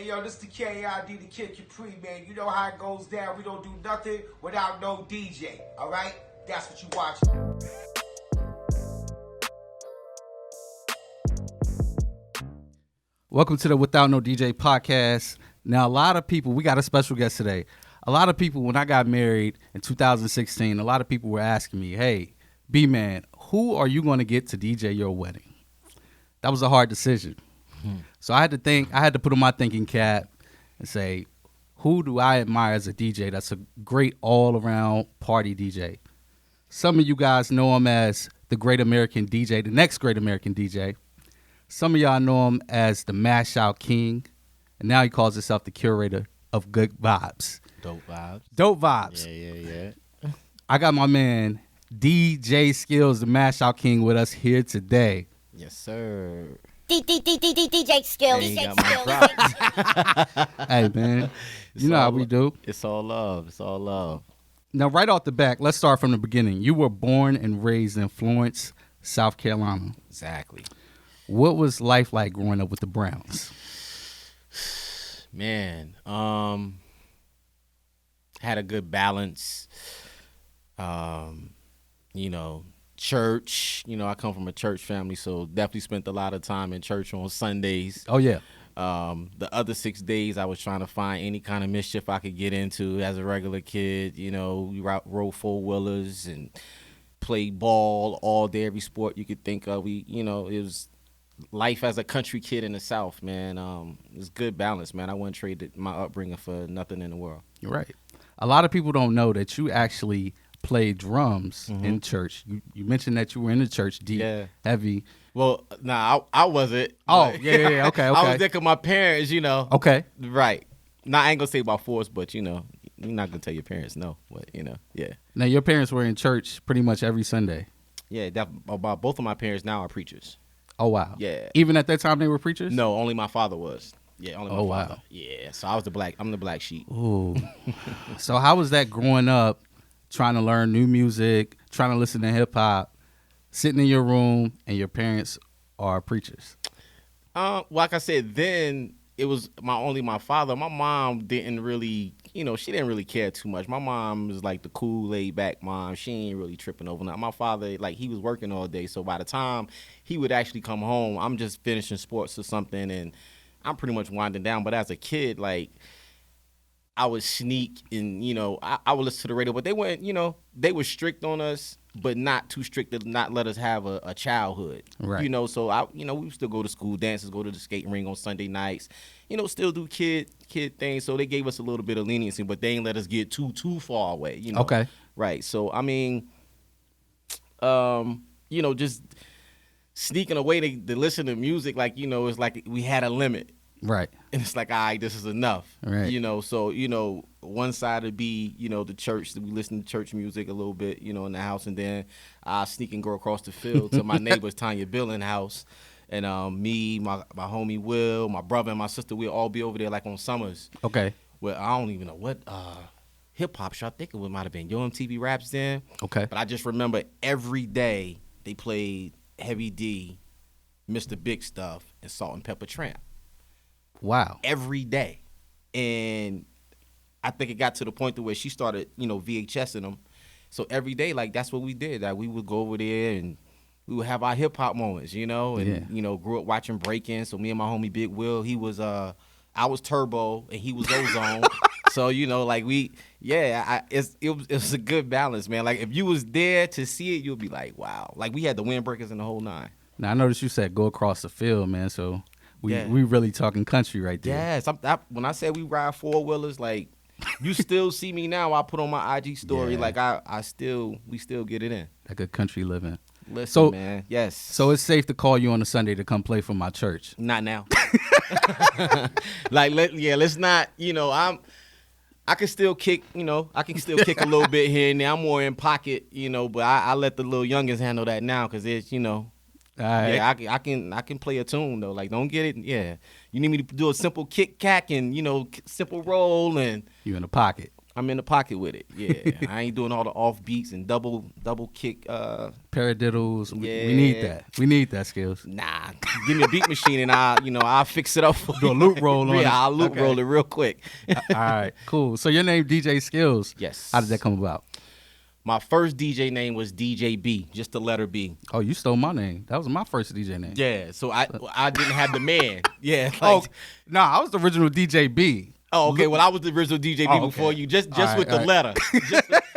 Hey, yo, this the KID, the Kid Capri, man. You know how it goes down. We don't do nothing without no DJ, all right? That's what you watching. Welcome to the Without No DJ podcast. Now, a lot of people, we got a special guest today. A lot of people, when I got married in 2016, a lot of people were asking me, hey, B-Man, who are you going to get to DJ your wedding? That was a hard decision. So I had to put on my thinking cap and say, who do I admire as a DJ that's a great all-around party DJ? Some of you guys know him as the Great American DJ, the next Great American DJ. Some of y'all know him as the Mash Out King, and now he calls himself the curator of good vibes. Dope vibes. Dope vibes. Yeah. I got my man, DJ Skillz, the Mash Out King, with us here today. Yes, sir. DJ Skillz. Hey, got my props. Hey, man, you know how we do. It's all love. It's all love. Now, right off the back, let's start from the beginning. You were born and raised in Florence, South Carolina. Exactly. What was life like growing up with the Browns? Man, had a good balance. Church. I come from a church family, so definitely spent a lot of time in church on Sundays. Oh, yeah. The other 6 days, I was trying to find any kind of mischief I could get into as a regular kid. We rode four-wheelers and played ball all day, every sport you could think of. It was life as a country kid in the South, man. It was good balance, man. I wouldn't trade my upbringing for nothing in the world. You're right. A lot of people don't know that you actually played drums in church. You mentioned that you were in the church deep, heavy. Well, I wasn't. Oh, yeah, okay. I was there because my parents, Okay. Right. Now, I ain't going to say about force, but, you're not going to tell your parents no. But, yeah. Now, your parents were in church pretty much every Sunday. Yeah, about both of my parents now are preachers. Oh, wow. Yeah. Even at that time they were preachers? No, only my father was. Yeah, only my father. Wow. Yeah, so I'm the black sheep. Ooh. So how was that growing up, trying to learn new music, trying to listen to hip-hop, sitting in your room, and your parents are preachers? Like I said, then it was my father. My mom didn't really, she didn't really care too much. My mom was like the cool, laid-back mom. She ain't really tripping over nothing. My father, he was working all day, so by the time he would actually come home, I'm just finishing sports or something, and I'm pretty much winding down. But as a kid, I would sneak and, I would listen to the radio. But they weren't, they were strict on us, but not too strict to not let us have a childhood. Right. So, we would still go to school dances, go to the skating ring on Sunday nights, still do kid things. So they gave us a little bit of leniency, but they ain't let us get too far away, Okay. Right. So, just sneaking away to listen to music, it's like we had a limit. Right. And it's like, all right, this is enough. Right. So, one side would be, the church, we listen to church music a little bit, in the house. And then I sneak and go across the field to my neighbor's Tanya Billing house. And me, my homie Will, my brother and my sister, we'll all be over there on summers. Okay. Well, I don't even know what hip-hop show. I think it might have been Yo MTV Raps then. Okay. But I just remember every day they played Heavy D, Mr. Big Stuff, and Salt and Pepper Tramp. Wow. Every day. And I think it got to the point to where she started, VHSing them. So every day, that's what we did. We would go over there and we would have our hip-hop moments, and, grew up watching break-in. So me and my homie Big Will, he was, I was Turbo and he was Ozone. So, it was a good balance, man. If you was there to see it, you'll be like, wow. We had the windbreakers and the whole nine. Now, I noticed you said go across the field, man, so we really talking country right there. Yes. When I said we ride four-wheelers, you still see me now. I put on my IG story, we still get it in. Like a country living. Listen, man. Yes. So it's safe to call you on a Sunday to come play for my church. Not now. Let's not, I can still kick, I can still kick a little bit here and there. I'm more in pocket, but I let the little youngins handle that now because it's, Right. Yeah, I can play a tune though. Don't get it. Yeah, you need me to do a simple kick, cack, and simple roll, and You in the pocket. I'm in the pocket with it. Yeah, I ain't doing all the off beats and double kick. Paradiddles. Yeah. We need that. We need that, Skillz. Nah, give me a beat machine and I'll fix it up for Do a loop roll on it. Yeah, I'll loop Okay. roll it real quick. All right, cool. So your name DJ Skillz. Yes. How did that come about? My first DJ name was DJ B, just the letter B. Oh, you stole my name. That was my first DJ name. Yeah, so I didn't have the man. Yeah. Oh, no, I was the original DJ B. Oh, okay. Well, I was the original DJ B Oh, okay. before you, just All right, with the all letter.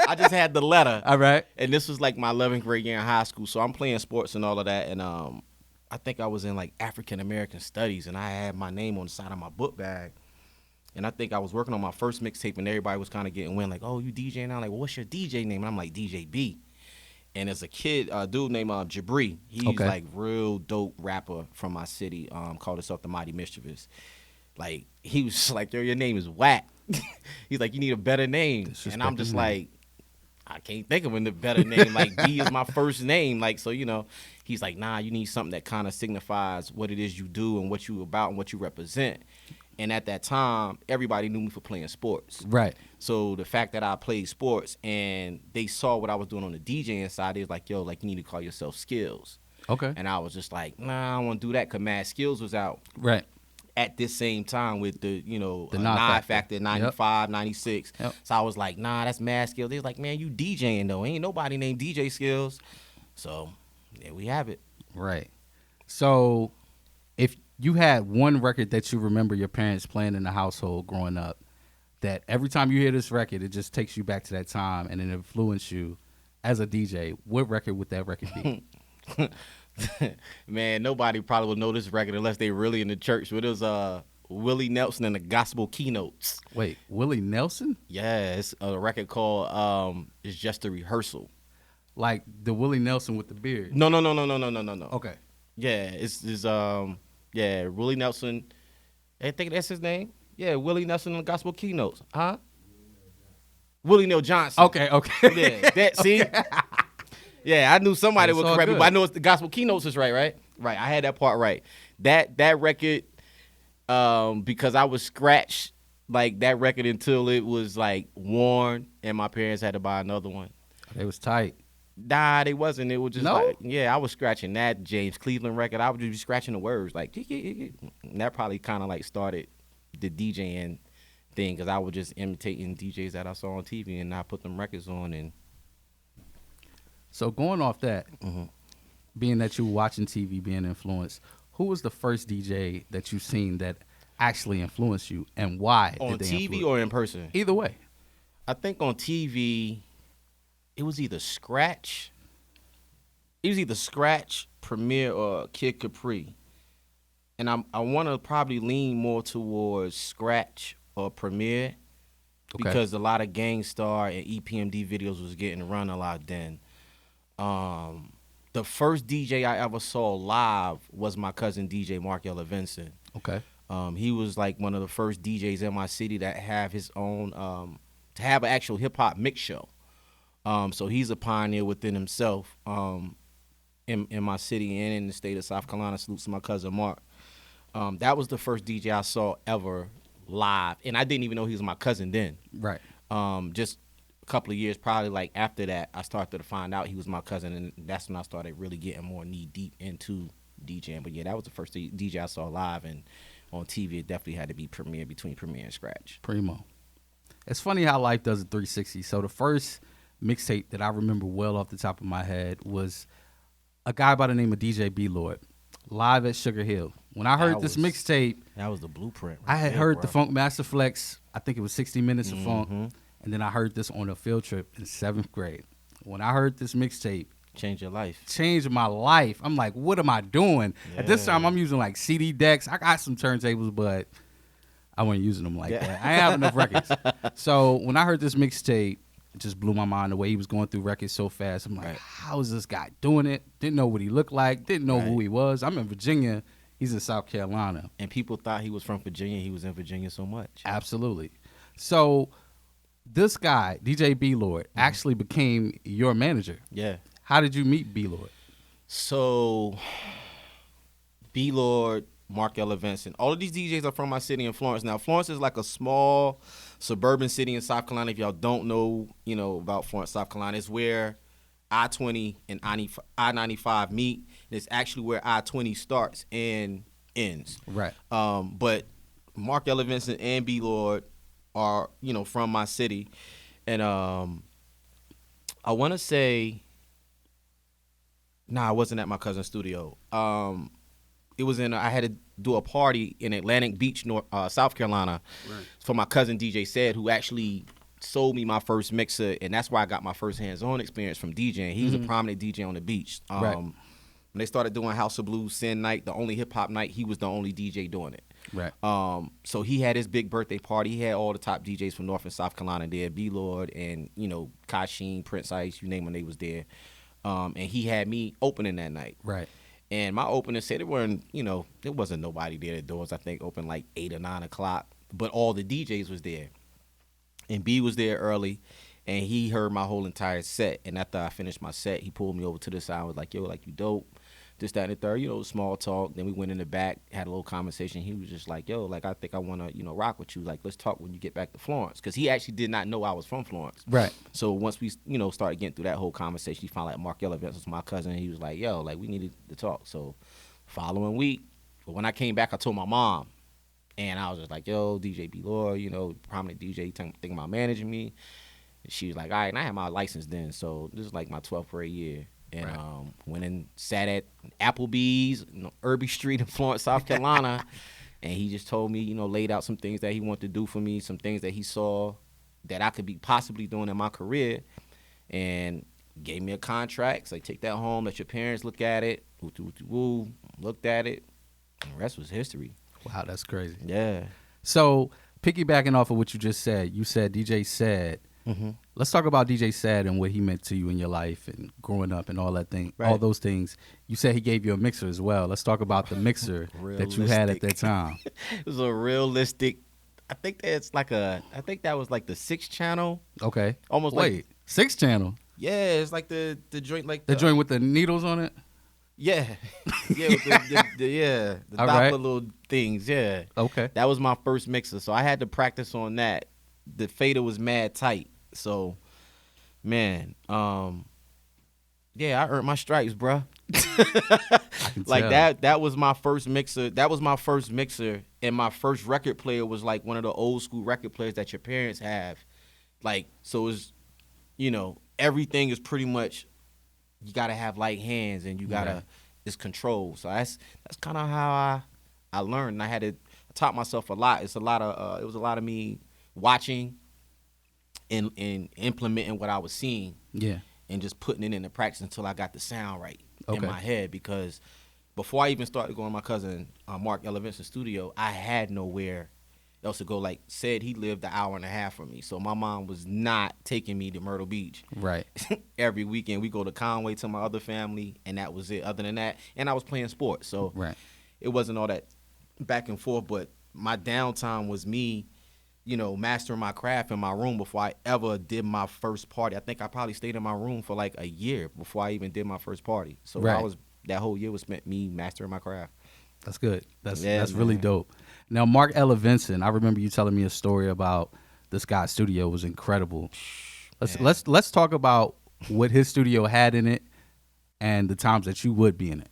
I just had the letter. All right. And this was like my 11th grade year in high school, so I'm playing sports and all of that. And I think I was in like African American Studies, and I had my name on the side of my book bag. And I think I was working on my first mixtape, and everybody was kind of getting wind, like, "Oh, you DJing now?" Like, well, what's your DJ name? And I'm like, DJ B. And as a kid, a dude named Jabri, he's Okay. like real dope rapper from my city, called himself the Mighty Mischievous. Like, he was just like, yo, your name is whack. He's like, you need a better name. And I'm just like, I can't think of a better name. Like, B is my first name. Like, so, he's like, nah, you need something that kind of signifies what it is you do and what you about and what you represent. And at that time, everybody knew me for playing sports. Right. So the fact that I played sports and they saw what I was doing on the DJing side, they was like, yo, like, you need to call yourself Skillz. Okay. And I was just like, nah, I don't want to do that because Mad Skillz was out Right. at this same time with the The Nod Nod Factor, Factor. 95, 96. Yep. So I was like, nah, that's Mad Skillz. They was like, man, you DJing though. Ain't nobody named DJ Skillz. So there we have it. Right. So if you had one record that you remember your parents playing in the household growing up, that every time you hear this record, it just takes you back to that time and it influenced you as a DJ, what record would that record be? Man, nobody probably will know this record unless they really in the church. But it was Willie Nelson and the Gospel Keynotes. Wait, Willie Nelson? Yeah, it's a record called It's Just a Rehearsal. Like the Willie Nelson with the beard? No. Okay. Yeah, it's Willie Nelson. I think that's his name. Yeah, Willie Nelson and the Gospel Keynotes. Huh? Willie Neal Johnson. Okay. Yeah, that see. Yeah, I knew somebody It's would all correct me, good. but I know it's the Gospel Keynotes is right. Right, I had that part right. That record, because I was scratched like that record until it was like worn, and my parents had to buy another one. It was tight. Nah, they wasn't. It was just No? like, yeah, I was scratching that James Cleveland record. I would just be scratching the words like, and that probably kind of like started the DJing thing because I was just imitating DJs that I saw on TV and I put them records on and. So going off that, being that you were watching TV, being influenced, who was the first DJ that you seen that actually influenced you, and why? On did they TV influence? or in person? Either way. I think on TV, it was either Scratch. It was either Scratch, Premier, or Kid Capri. And I want to probably lean more towards Scratch or Premier because a lot of Gangstar and EPMD videos was getting run a lot then. The first DJ I ever saw live was my cousin DJ Mark Ella Vincent. Okay. He was like one of the first DJs in my city that have his own to have an actual hip hop mix show. So he's a pioneer within himself in my city and in the state of South Carolina. Salute to my cousin Mark. That was the first DJ I saw ever live, and I didn't even know he was my cousin then. Right. Just a couple of years probably like after that, I started to find out he was my cousin, and that's when I started really getting more knee deep into DJing. But yeah, that was the first DJ I saw live, and on TV it definitely had to be Premier, between Premier and Scratch. Primo. It's funny how life does a 360. So the first mixtape that I remember well off the top of my head was a guy by the name of DJ B Lord, live at Sugar Hill. When I heard this mixtape, that was the blueprint. I had heard the Funk Master Flex. I think it was 60 Minutes of Funk. And then I heard this on a field trip in 7th grade. When I heard this mixtape, Change your life. changed my life. I'm like, what am I doing? At this time, I'm using like CD decks. I got some turntables, but I wasn't using them like that. I ain't have enough records. So when I heard this mixtape, it just blew my mind the way he was going through records so fast. I'm like, how is this guy doing it? Didn't know what he looked like. Didn't know who he was. I'm in Virginia. He's in South Carolina. And people thought he was from Virginia. He was in Virginia so much. Absolutely. So this guy, DJ B Lord, actually became your manager. Yeah. How did you meet B Lord? So B Lord Mark Vincent. All of these DJs are from my city in Florence. Now, Florence is like a small suburban city in South Carolina. If y'all don't know, about Florence, South Carolina, it's where I-20 and I-95 meet. And it's actually where I-20 starts and ends. Right. But Mark Vincent and B Lord are, from my city. And I want to say, I wasn't at my cousin's studio. It was I had to do a party in Atlantic Beach, South Carolina, for my cousin DJ Said, who actually sold me my first mixer, and that's why I got my first hands-on experience from DJing. He was a prominent DJ on the beach. When they started doing House of Blues, Sin Night, the only hip-hop night, he was the only DJ doing it. Right. So he had his big birthday party. He had all the top DJs from North and South Carolina there, B-Lord and, Kasheen, Prince Ice, you name them, they was there. And he had me opening that night. Right. And my opener said there wasn't nobody there. The doors, I think, opened like 8 or 9 o'clock. But all the DJs was there. And B was there early, and he heard my whole entire set. And after I finished my set, he pulled me over to the side and was like, yo, like, you dope. This, that, and the third, small talk. Then we went in the back, had a little conversation. He was just like, yo, like, I think I want to, rock with you. Like, let's talk when you get back to Florence. Because he actually did not know I was from Florence. Right. So once we, started getting through that whole conversation, he found out Mark Vincent was my cousin. He was like, yo, like, we needed to talk. So following week, but when I came back, I told my mom. And I was just like, yo, DJ B Lord, prominent DJ, thinking about managing me. And she was like, all right. And I had my license then. So this is like my 12th grade year. And went and sat at Applebee's, Irby Street in Florence, South Carolina. And he just told me, laid out some things that he wanted to do for me, some things that he saw that I could be possibly doing in my career. And gave me a contract. So take that home, let your parents look at it. Looked at it. And the rest was history. Wow, that's crazy. Yeah. So piggybacking off of what you just said, you said DJ Said. Mm-hmm. Let's talk about DJ Said and what he meant to you in your life and growing up and all that thing, all those things. You said he gave you a mixer as well. Let's talk about the mixer that you had at that time. It was a realistic. I think that was like the 6th channel. Okay. Almost Wait, 6th channel? Yeah, it's like the joint, like the joint with the needles on it. Yeah, yeah, with the All Doppler right. little things. Yeah. Okay. That was my first mixer, so I had to practice on that. The fader was mad tight. So, man, yeah, I earned my stripes, bruh. Like that was my first mixer. That was my first mixer, and my first record player was like one of the old school record players that your parents have. Like, so it's, everything is pretty much, you gotta have light hands and you gotta it's control. So that's kind of how I learned. And I taught myself a lot. It was a lot of me watching and implementing what I was seeing. Yeah. And just putting it into practice until I got the sound right in my head. Because before I even started going to my cousin Mark Vincent's studio, I had nowhere else to go. Like said, he lived an hour and a half from me. So my mom was not taking me to Myrtle Beach. Right. Every weekend we go to Conway to my other family, and that was it. Other than that, and I was playing sports. So it wasn't all that back and forth. But my downtime was me, mastering my craft in my room before I ever did my first party. I think I probably stayed in my room for like a year before I even did my first party. So that whole year was spent me mastering my craft. That's good. That's really dope. Now, Mark Vincent, I remember you telling me a story about this guy's studio was incredible. Let's talk about what his studio had in it and the times that you would be in it.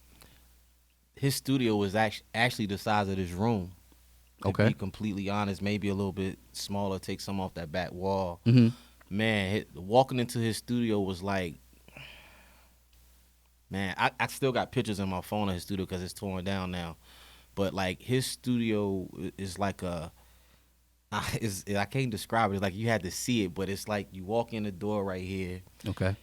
His studio was actually the size of this room. To be completely honest, maybe a little bit smaller, take some off that back wall. Mm-hmm. Man, walking into his studio was like, man, I still got pictures in my phone of his studio because it's torn down now. But like his studio is like I can't describe it. It's like you had to see it, but it's like you walk in the door right here. Okay.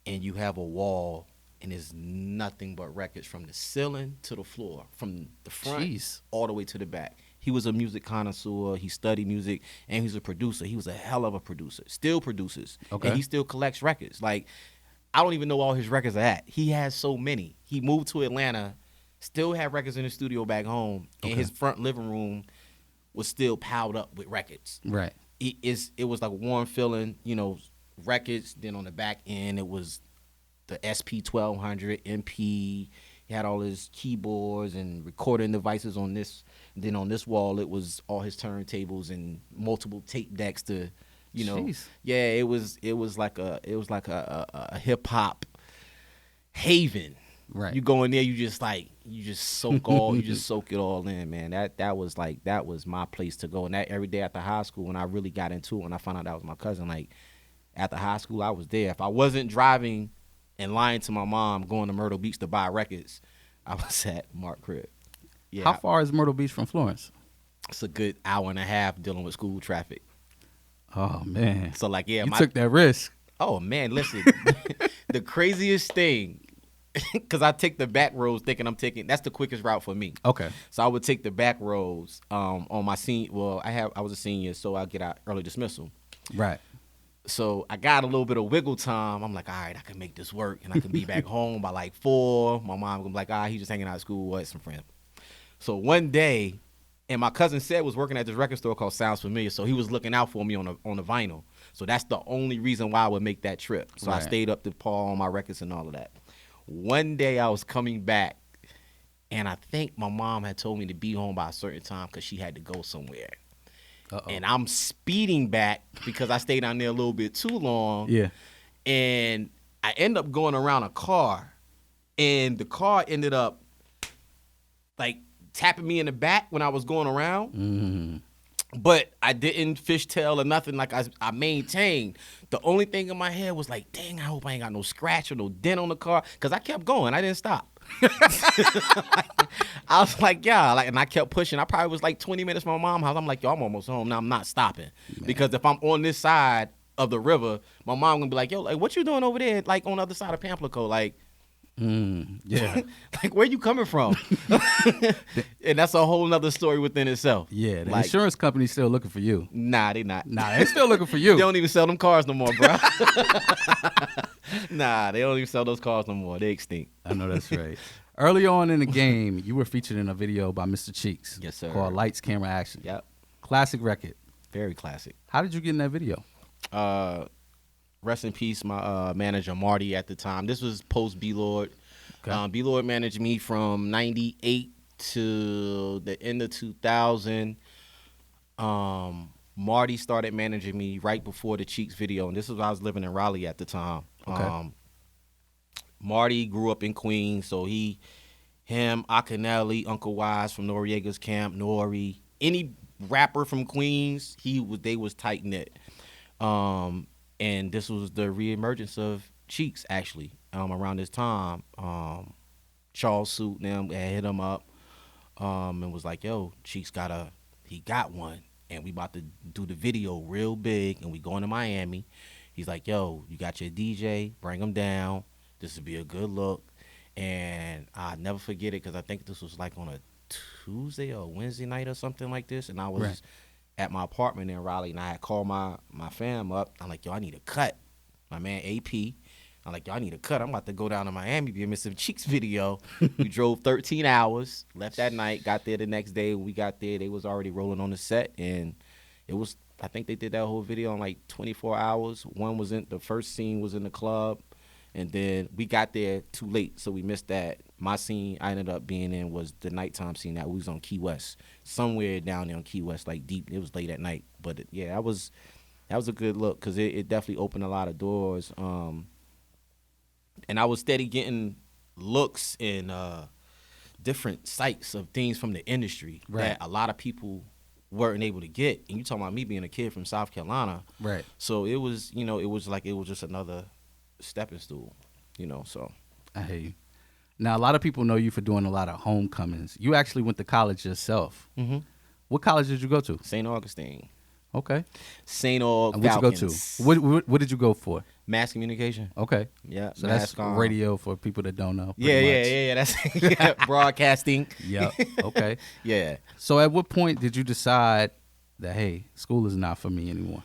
And you have a wall, and there's nothing but records from the ceiling to the floor, from the front all the way to the back. He was a music connoisseur. He studied music, and he's a producer. He was a hell of a producer. Still produces. Okay. And he still collects records. Like, I don't even know all his records are at. He has so many. He moved to Atlanta, still had records in the studio back home, and his front living room was still piled up with records. Right. It was like warm feeling, records. Then on the back end, it was the SP 1200 MP. He had all his keyboards and recording devices on this. And then on this wall, it was all his turntables and multiple tape decks to, you know. Jeez. Yeah, it was like a hip hop haven. Right. You go in there, you just soak it all in, man. That was my place to go. And that every day after high school, when I really got into it, when I found out that was my cousin, like after high school, I was there. If I wasn't driving and lying to my mom, going to Myrtle Beach to buy records, I was at Mark crib. Yeah. How far is Myrtle Beach from Florence? It's a good hour and a half dealing with school traffic. Oh man. So like, yeah, you took that risk. Oh man, listen, the craziest thing, because I take the back roads thinking that's the quickest route for me. Okay. So I would take the back roads on my senior. Well, I was a senior, so I get out early dismissal. Right. So I got a little bit of wiggle time. I'm like, all right, I can make this work, and I can be back home by like 4. My mom gonna be like, he's just hanging out at school with some friends. So one day, and my cousin said was working at this record store called Sounds Familiar, so he was looking out for me on the vinyl. So that's the only reason why I would make that trip. So I stayed up to paw on my records and all of that. One day I was coming back, and I think my mom had told me to be home by a certain time because she had to go somewhere. Uh-oh. And I'm speeding back because I stayed down there a little bit too long. Yeah. And I end up going around a car, and the car ended up like tapping me in the back when I was going around. Mm-hmm. But I didn't fishtail or nothing. Like I maintained. The only thing in my head was like, dang, I hope I ain't got no scratch or no dent on the car. Because I kept going. I didn't stop. I was like, yeah. And I kept pushing. I probably was like 20 minutes from my mom's house. I'm like, yo, I'm almost home. Now I'm not stopping. Man. Because if I'm on this side of the river, my mom going to be like, yo, like, what you doing over there? Like on the other side of Pamplico? Like, yeah. Like, where you coming from? And that's a whole nother story within itself. Yeah, the insurance company's still looking for you. Nah, they not. Nah, they still looking for you. They don't even sell them cars no more, bro. Nah, they don't even sell those cars no more. They extinct. I know that's right. Early on in the game, you were featured in a video by Mr. Cheeks. Yes, sir. Called Lights, Camera, Action. Yep. Classic record. Very classic. How did you get in that video? Rest in peace, my manager, Marty, at the time. This was post B-Lord. Okay. B-Lord managed me from 98 to the end of 2000. Marty started managing me right before the Cheeks video, and this was when I was living in Raleigh at the time. Okay. Marty grew up in Queens, so him, Akinelli, Uncle Wise from Noriega's Camp, Nori, any rapper from Queens, they was tight knit. And this was the reemergence of Cheeks, actually, around this time. Charles Suit and them had hit him up and was like, yo, Cheeks he got one, and we about to do the video real big, and we going to Miami. He's like, yo, you got your DJ, bring him down. This would be a good look. And I'll never forget it because I think this was like on a Tuesday or Wednesday night or something like this, and I was at my apartment in Raleigh, and I had called my fam up. I'm like, yo, I need a cut. My man AP. I'm like, yo, I need a cut. I'm about to go down to Miami, be a Mr. Cheeks video. We drove 13 hours, left that night, got there the next day. When we got there, they was already rolling on the set, and it was, I think they did that whole video in like 24 hours. The first scene was in the club, and then we got there too late, so we missed that. My scene I ended up being in was the nighttime scene that we was on Key West, somewhere down there on Key West, like deep. It was late at night, but yeah, that was a good look because it definitely opened a lot of doors. And I was steady getting looks in different sites of things from the industry that a lot of people weren't able to get. And you talking about me being a kid from South Carolina, right? So it was, it was just another stepping stool, So I hear you. Now a lot of people know you for doing a lot of homecomings. You actually went to college yourself. Mm-hmm. What college did you go to? St. Augustine. Okay. St. Aug. What'd you go to? What did you go for? Mass communication. Okay. Yeah. So that's radio for people that don't know. Yeah. That's broadcasting. Yep. Okay. Yeah. So at what point did you decide that, hey, school is not for me anymore?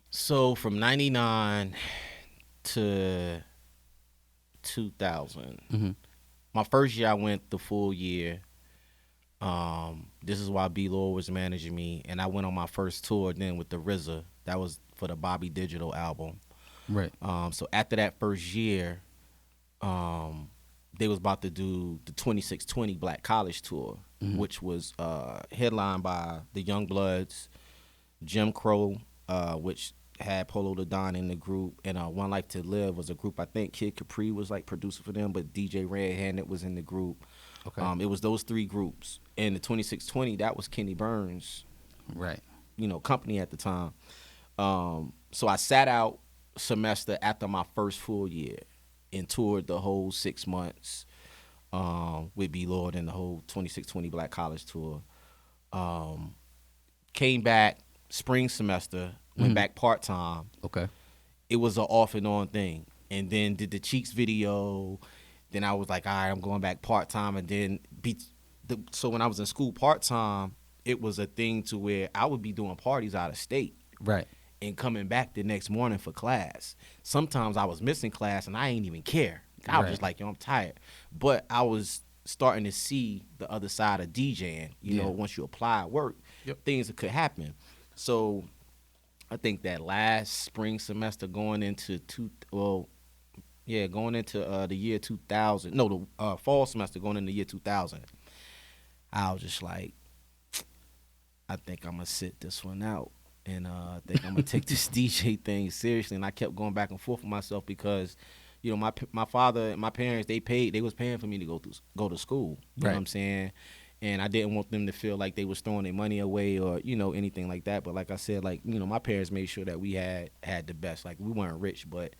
So from 99 to 2000, mm-hmm. My first year I went the full year. This is why B-Lord was managing me, and I went on my first tour then with the RZA. That was for the Bobby Digital album. Right. So after that first year, they was about to do the 2620 Black College Tour, which was headlined by the Young Bloods, Jim Crow, which had Polo the Don in the group, and One Life to Live was a group. I think Kid Capri was like producer for them, but DJ Red-Handed was in the group. Okay. It was those three groups. And the 2620, that was Kenny Burns, Right. company at the time. So I sat out semester after my first full year and toured the whole 6 months with B Lord and the whole 2620 Black College Tour. Came back spring semester, went back part-time. Okay. It was an off and on thing. And then did the Cheeks video. Then I was like, all right, I'm going back part-time. And then so when I was in school part-time, it was a thing to where I would be doing parties out of state. Right. And coming back the next morning for class. Sometimes I was missing class and I ain't even care. I was just like, yo, I'm tired. But I was starting to see the other side of DJing. You know, once you apply work, things that could happen. So I think that last spring semester going into the year 2000. No, the fall semester going into the year 2000. I was just like, I think I'm going to sit this one out. And I think I'm going to take this DJ thing seriously. And I kept going back and forth with myself because, my father and my parents, they was paying for me to go to school. You know what I'm saying? And I didn't want them to feel like they was throwing their money away or, anything like that. But like I said, my parents made sure that we had the best. Like, we weren't rich, but,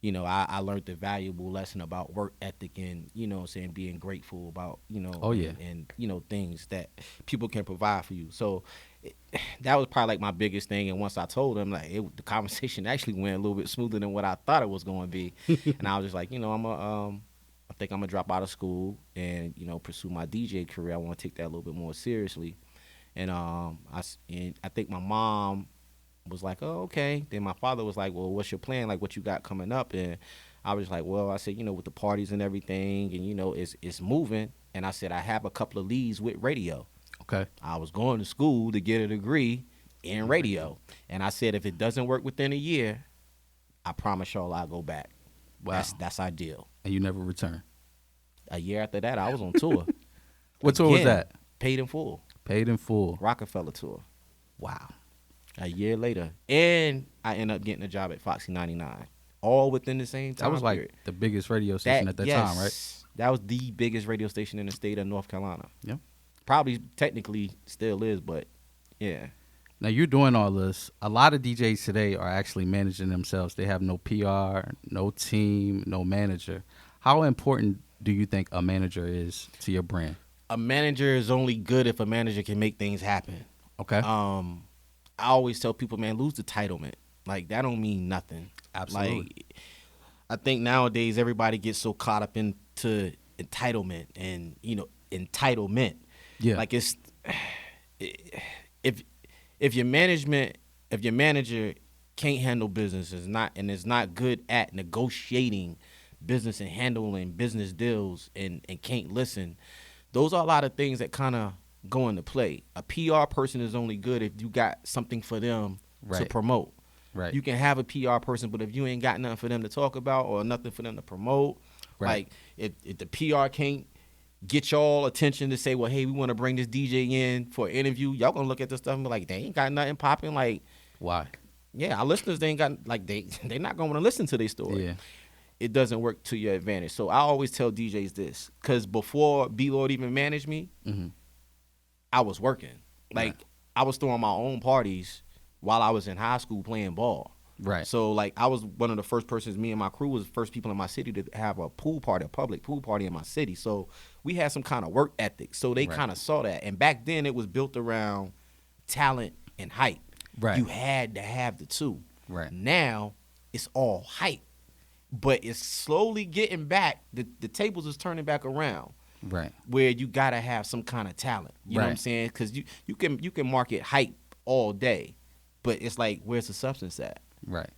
I learned the valuable lesson about work ethic and, being grateful about, and things that people can provide for you. So that was probably like my biggest thing. And once I told them, the conversation actually went a little bit smoother than what I thought it was going to be. And I was just like, I think I'm gonna drop out of school and pursue my DJ career. I want to take that a little bit more seriously. And I think my mom was like, oh, okay. Then my father was like, well, what's your plan? Like, what you got coming up? And I was like, well, I said, with the parties and everything, and it's moving. And I said, I have a couple of leads with radio. Okay. I was going to school to get a degree in radio. And I said, if it doesn't work within a year, I promise y'all I'll go back. Wow. That's ideal. And you never return. A year after that, I was on tour. What tour was that? Paid in Full. Paid in Full. Roc-A-Fella tour. Wow. A year later. And I ended up getting a job at Foxy 99. All within the same time. That was like period. the biggest radio station at that time, right? That was the biggest radio station in the state of North Carolina. Yeah. Probably technically still is, but yeah. Now, you're doing all this. A lot of DJs today are actually managing themselves. They have no PR, no team, no manager. How important do you think a manager is to your brand? A manager is only good if a manager can make things happen. Okay. I always tell people, man, lose the entitlement. Like, that don't mean nothing. Absolutely. Like, I think nowadays everybody gets so caught up into entitlement and, entitlement. Yeah. Like, it's if your manager can't handle business is not good at negotiating business and handling business deals and can't listen, those are a lot of things that kind of go into play. A PR person is only good if you got something for them to promote. Right. You can have a PR person, but if you ain't got nothing for them to talk about or nothing for them to promote, like if the PR can't get y'all attention to say, well, hey, we want to bring this DJ in for an interview, y'all gonna look at this stuff and be like, they ain't got nothing popping. Like, why? Yeah, our listeners, they ain't got, like, they're not gonna want to listen to their story. Yeah. It doesn't work to your advantage. So I always tell DJs this, because before B-Lord even managed me, I was working. Like, I was throwing my own parties while I was in high school playing ball. Right. So, like, I was one of the first persons, me and my crew was the first people in my city to have a public pool party in my city. So we had some kind of work ethic. So they kind of saw that. And back then it was built around talent and hype. Right. You had to have the two. Right. Now it's all hype. But it's slowly getting back. The tables is turning back around. Right. Where you got to have some kind of talent. You know what I'm saying? Because you can market hype all day. But it's like, where's the substance at? Right.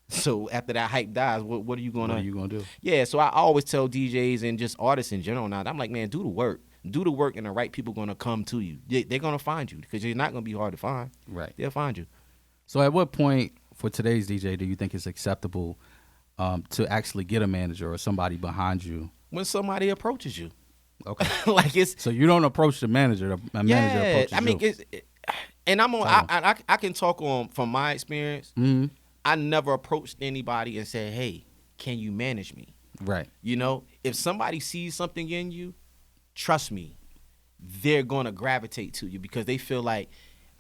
So after that hype dies, what are you gonna do? Yeah. So I always tell DJs and just artists in general now, I'm like, man, do the work. Do the work, and the right people gonna come to you. They're gonna find you because you're not gonna be hard to find. Right. They'll find you. So at what point for today's DJ do you think it's acceptable to actually get a manager or somebody behind you when somebody approaches you. Okay. Like it's So you don't approach the manager. The manager approaches I mean, you. and I'm on. I can talk on from my experience. Mm-hmm. I never approached anybody and said, "Hey, can you manage me?" Right. You know, if somebody sees something in you, trust me, they're gonna gravitate to you because they feel like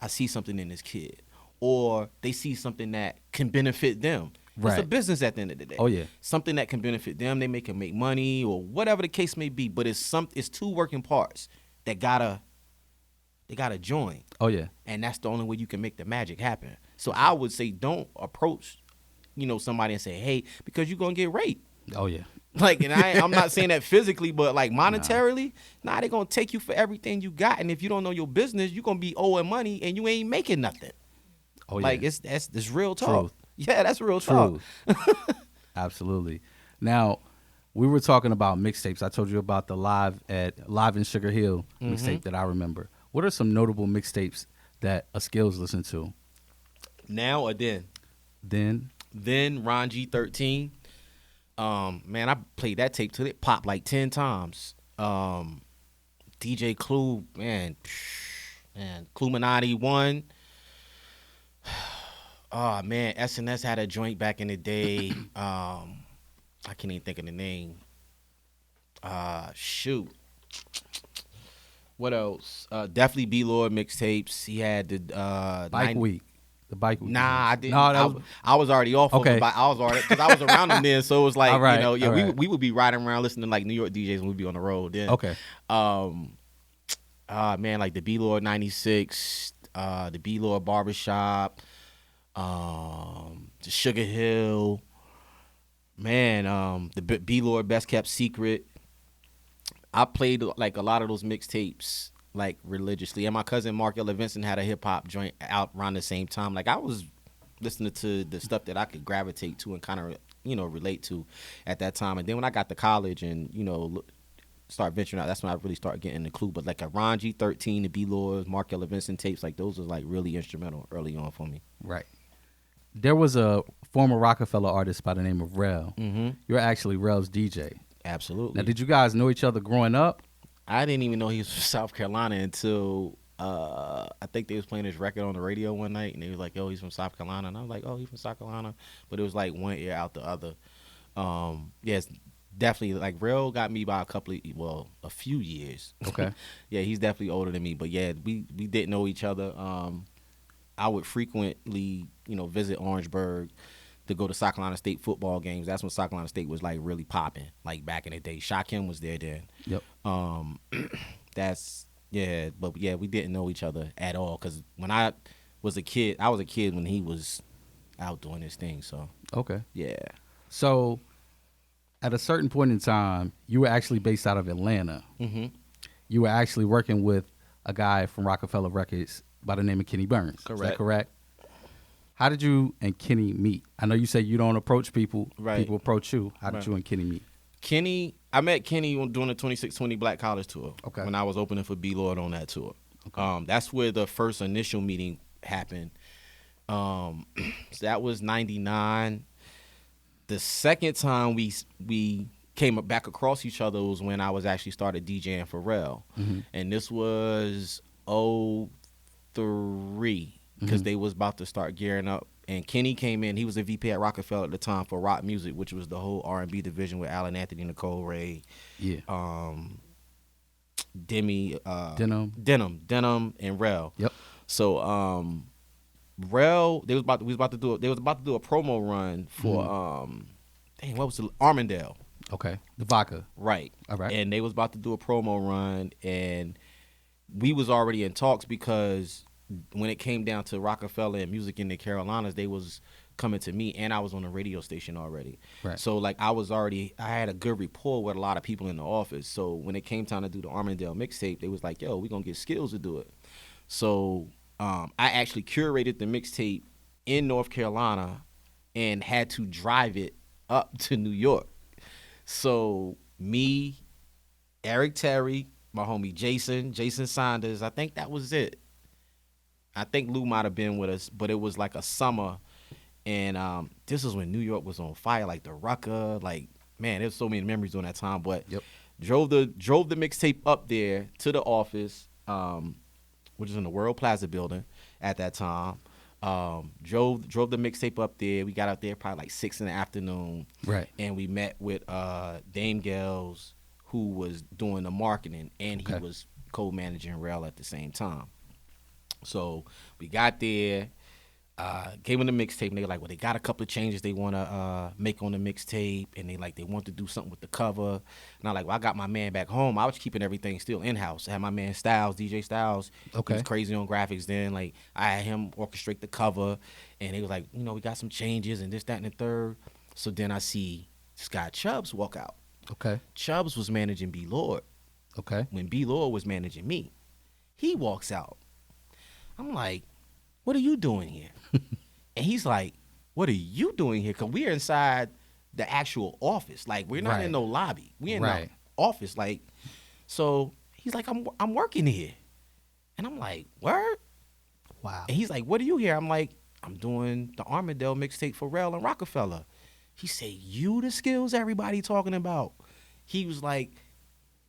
I see something in this kid, or they see something that can benefit them. It's a Right. business at the end of the day. Oh, yeah. Something that can benefit them. They can make money or whatever the case may be. But it's two working parts that gotta join. Oh, yeah. And that's the only way you can make the magic happen. So I would say don't approach, somebody and say, hey, because you're gonna get raped. Oh, yeah. Like, and I'm not saying that physically, but like monetarily, they're gonna take you for everything you got. And if you don't know your business, you're gonna be owing money and you ain't making nothing. Oh, yeah. Like that's real talk. Truth. Yeah, that's real talk. Absolutely. Now, we were talking about mixtapes. I told you about the live in Sugar Hill mixtape that I remember. What are some notable mixtapes that a Skillz listened to? Now or then? Then Ron G13. Man, I played that tape till it popped like 10 times. DJ Clue, man, Cluminati 1. Oh man, SNS had a joint back in the day. I can't even think of the name. Shoot. What else? Definitely B-Lord mixtapes. He had the Bike Week. The Bike Week. Nah, I didn't. No, I was already off. Okay. I was already because I was around them then, so it was like All right, all we right. we would be riding around listening to like New York DJs when we'd be on the road. Then Okay. Man, like the B-Lord 96, the B-Lord Barbershop, the Sugar Hill, man, the B-Lord Best Kept Secret. I played like a lot of those mixtapes like religiously, and my cousin Mark Ella Vincent had a hip-hop joint out around the same time. Like I was listening to the stuff that I could gravitate to and kind of relate to at that time. And then when I got to college and start venturing out, that's when I really started getting the clue. But like a Ron G13, the B-Lords, Mark Ella Vincent tapes, like those was like really instrumental early on for me. Right. There was a former Roc-A-Fella artist by the name of Rel. Mm-hmm. You're actually Rel's DJ. Absolutely. Now, did you guys know each other growing up? I didn't even know he was from South Carolina until I think they was playing his record on the radio one night, and they was like, "Yo, he's from South Carolina," and I was like, "Oh, he's from South Carolina," but it was like one ear out the other. Yes, definitely. Like Rel got me by a few years. Okay. Yeah, he's definitely older than me, but yeah, we didn't know each other. I would frequently, visit Orangeburg to go to South Carolina State football games. That's when South Carolina State was like really popping, like back in the day. Shaquem was there then. Yep. But we didn't know each other at all because when I was a kid when he was out doing his thing. So Okay. yeah. So, at a certain point in time, you were actually based out of Atlanta. Mm-hmm. You were actually working with a guy from Roc-A-Fella Records by the name of Kenny Burns. Is that Correct. correct? How did you and Kenny meet? I know you say you don't approach people. Right. People approach you. How did Right. you and Kenny meet? I met Kenny doing the 2620 Black College tour. Okay. When I was opening for B-Lord on that tour. Okay. That's where the first initial meeting happened. So that was 99. The second time we came back across each other was when I was actually started DJing for Rel. Mm-hmm. And this was 03 because they was about to start gearing up. And Kenny came in. He was a VP at Roc-A-Fella at the time for rock music, which was the whole R&B division with Alan Anthony, Nicole Ray, Yeah. Demi, Denim. and Rel. Yep. So Rel, they was about to do a promo run for what was the Armadale? Okay. The vodka. Right. All right. And they was about to do a promo run, and we was already in talks because when it came down to Roc-A-Fella and music in the Carolinas, they was coming to me, and I was on the radio station already. Right. So like I had a good rapport with a lot of people in the office. So when it came time to do the Armadale mixtape, they was like, "Yo, we gonna get Skillz to do it." So I actually curated the mixtape in North Carolina and had to drive it up to New York. So me, Eric Terry, my homie Jason Saunders, I think that was it. I think Lou might have been with us, but it was like a summer, and this was when New York was on fire, like the Rucker, like man, there's so many memories during that time. But Yep. drove the mixtape up there to the office, which is in the World Plaza building at that time. Drove the mixtape up there. We got out there probably like 6 in the afternoon. Right. And we met with Dame Gels, who was doing the marketing, and he was co-managing Rel at the same time. So we got there, gave them the mixtape, and they were like, well, they got a couple of changes they want to make on the mixtape, and they want to do something with the cover. And I'm like, well, I got my man back home. I was keeping everything still in-house. I had my man Styles, DJ Styles. Okay. He was crazy on graphics then. Like, I had him orchestrate the cover, and he was like, we got some changes and this, that, and the third. So then I see this guy Chubbs walk out. Okay. Chubbs was managing B Lord. Okay. When B Lord was managing me, he walks out. I'm like, what are you doing here? And he's like, what are you doing here? Because we're inside the actual office. Like, we're not in no lobby. We're in the office. Like, so he's like, I'm working here. And I'm like, word? Wow. And he's like, what are you here? I'm like, I'm doing the Armadale mixtape for Rel and Roc-A-Fella. He said, you the Skillz everybody talking about? He was like,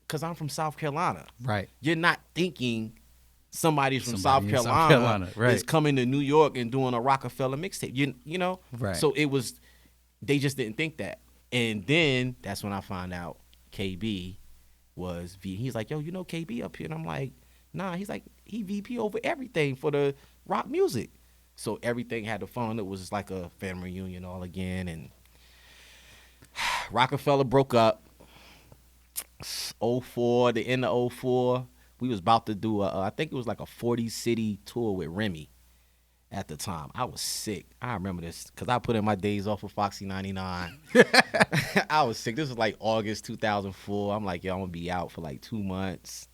because I'm from South Carolina. Right. You're not thinking somebody from South Carolina right. is coming to New York and doing a Roc-A-Fella mixtape. You know? Right. So they just didn't think that. And then that's when I found out KB was he's like, yo, you know KB up here? And I'm like, nah. He's like, he VP over everything for the rock music. So everything had the fun. It was like a family reunion all again. And Roc-A-Fella broke up. 04, the end of 04. We was about to do I think it was like a 40-city tour with Remy at the time. I was sick. I remember this because I put in my days off of Foxy 99. I was sick. This was like August 2004. I'm like, yo, I'm going to be out for like 2 months.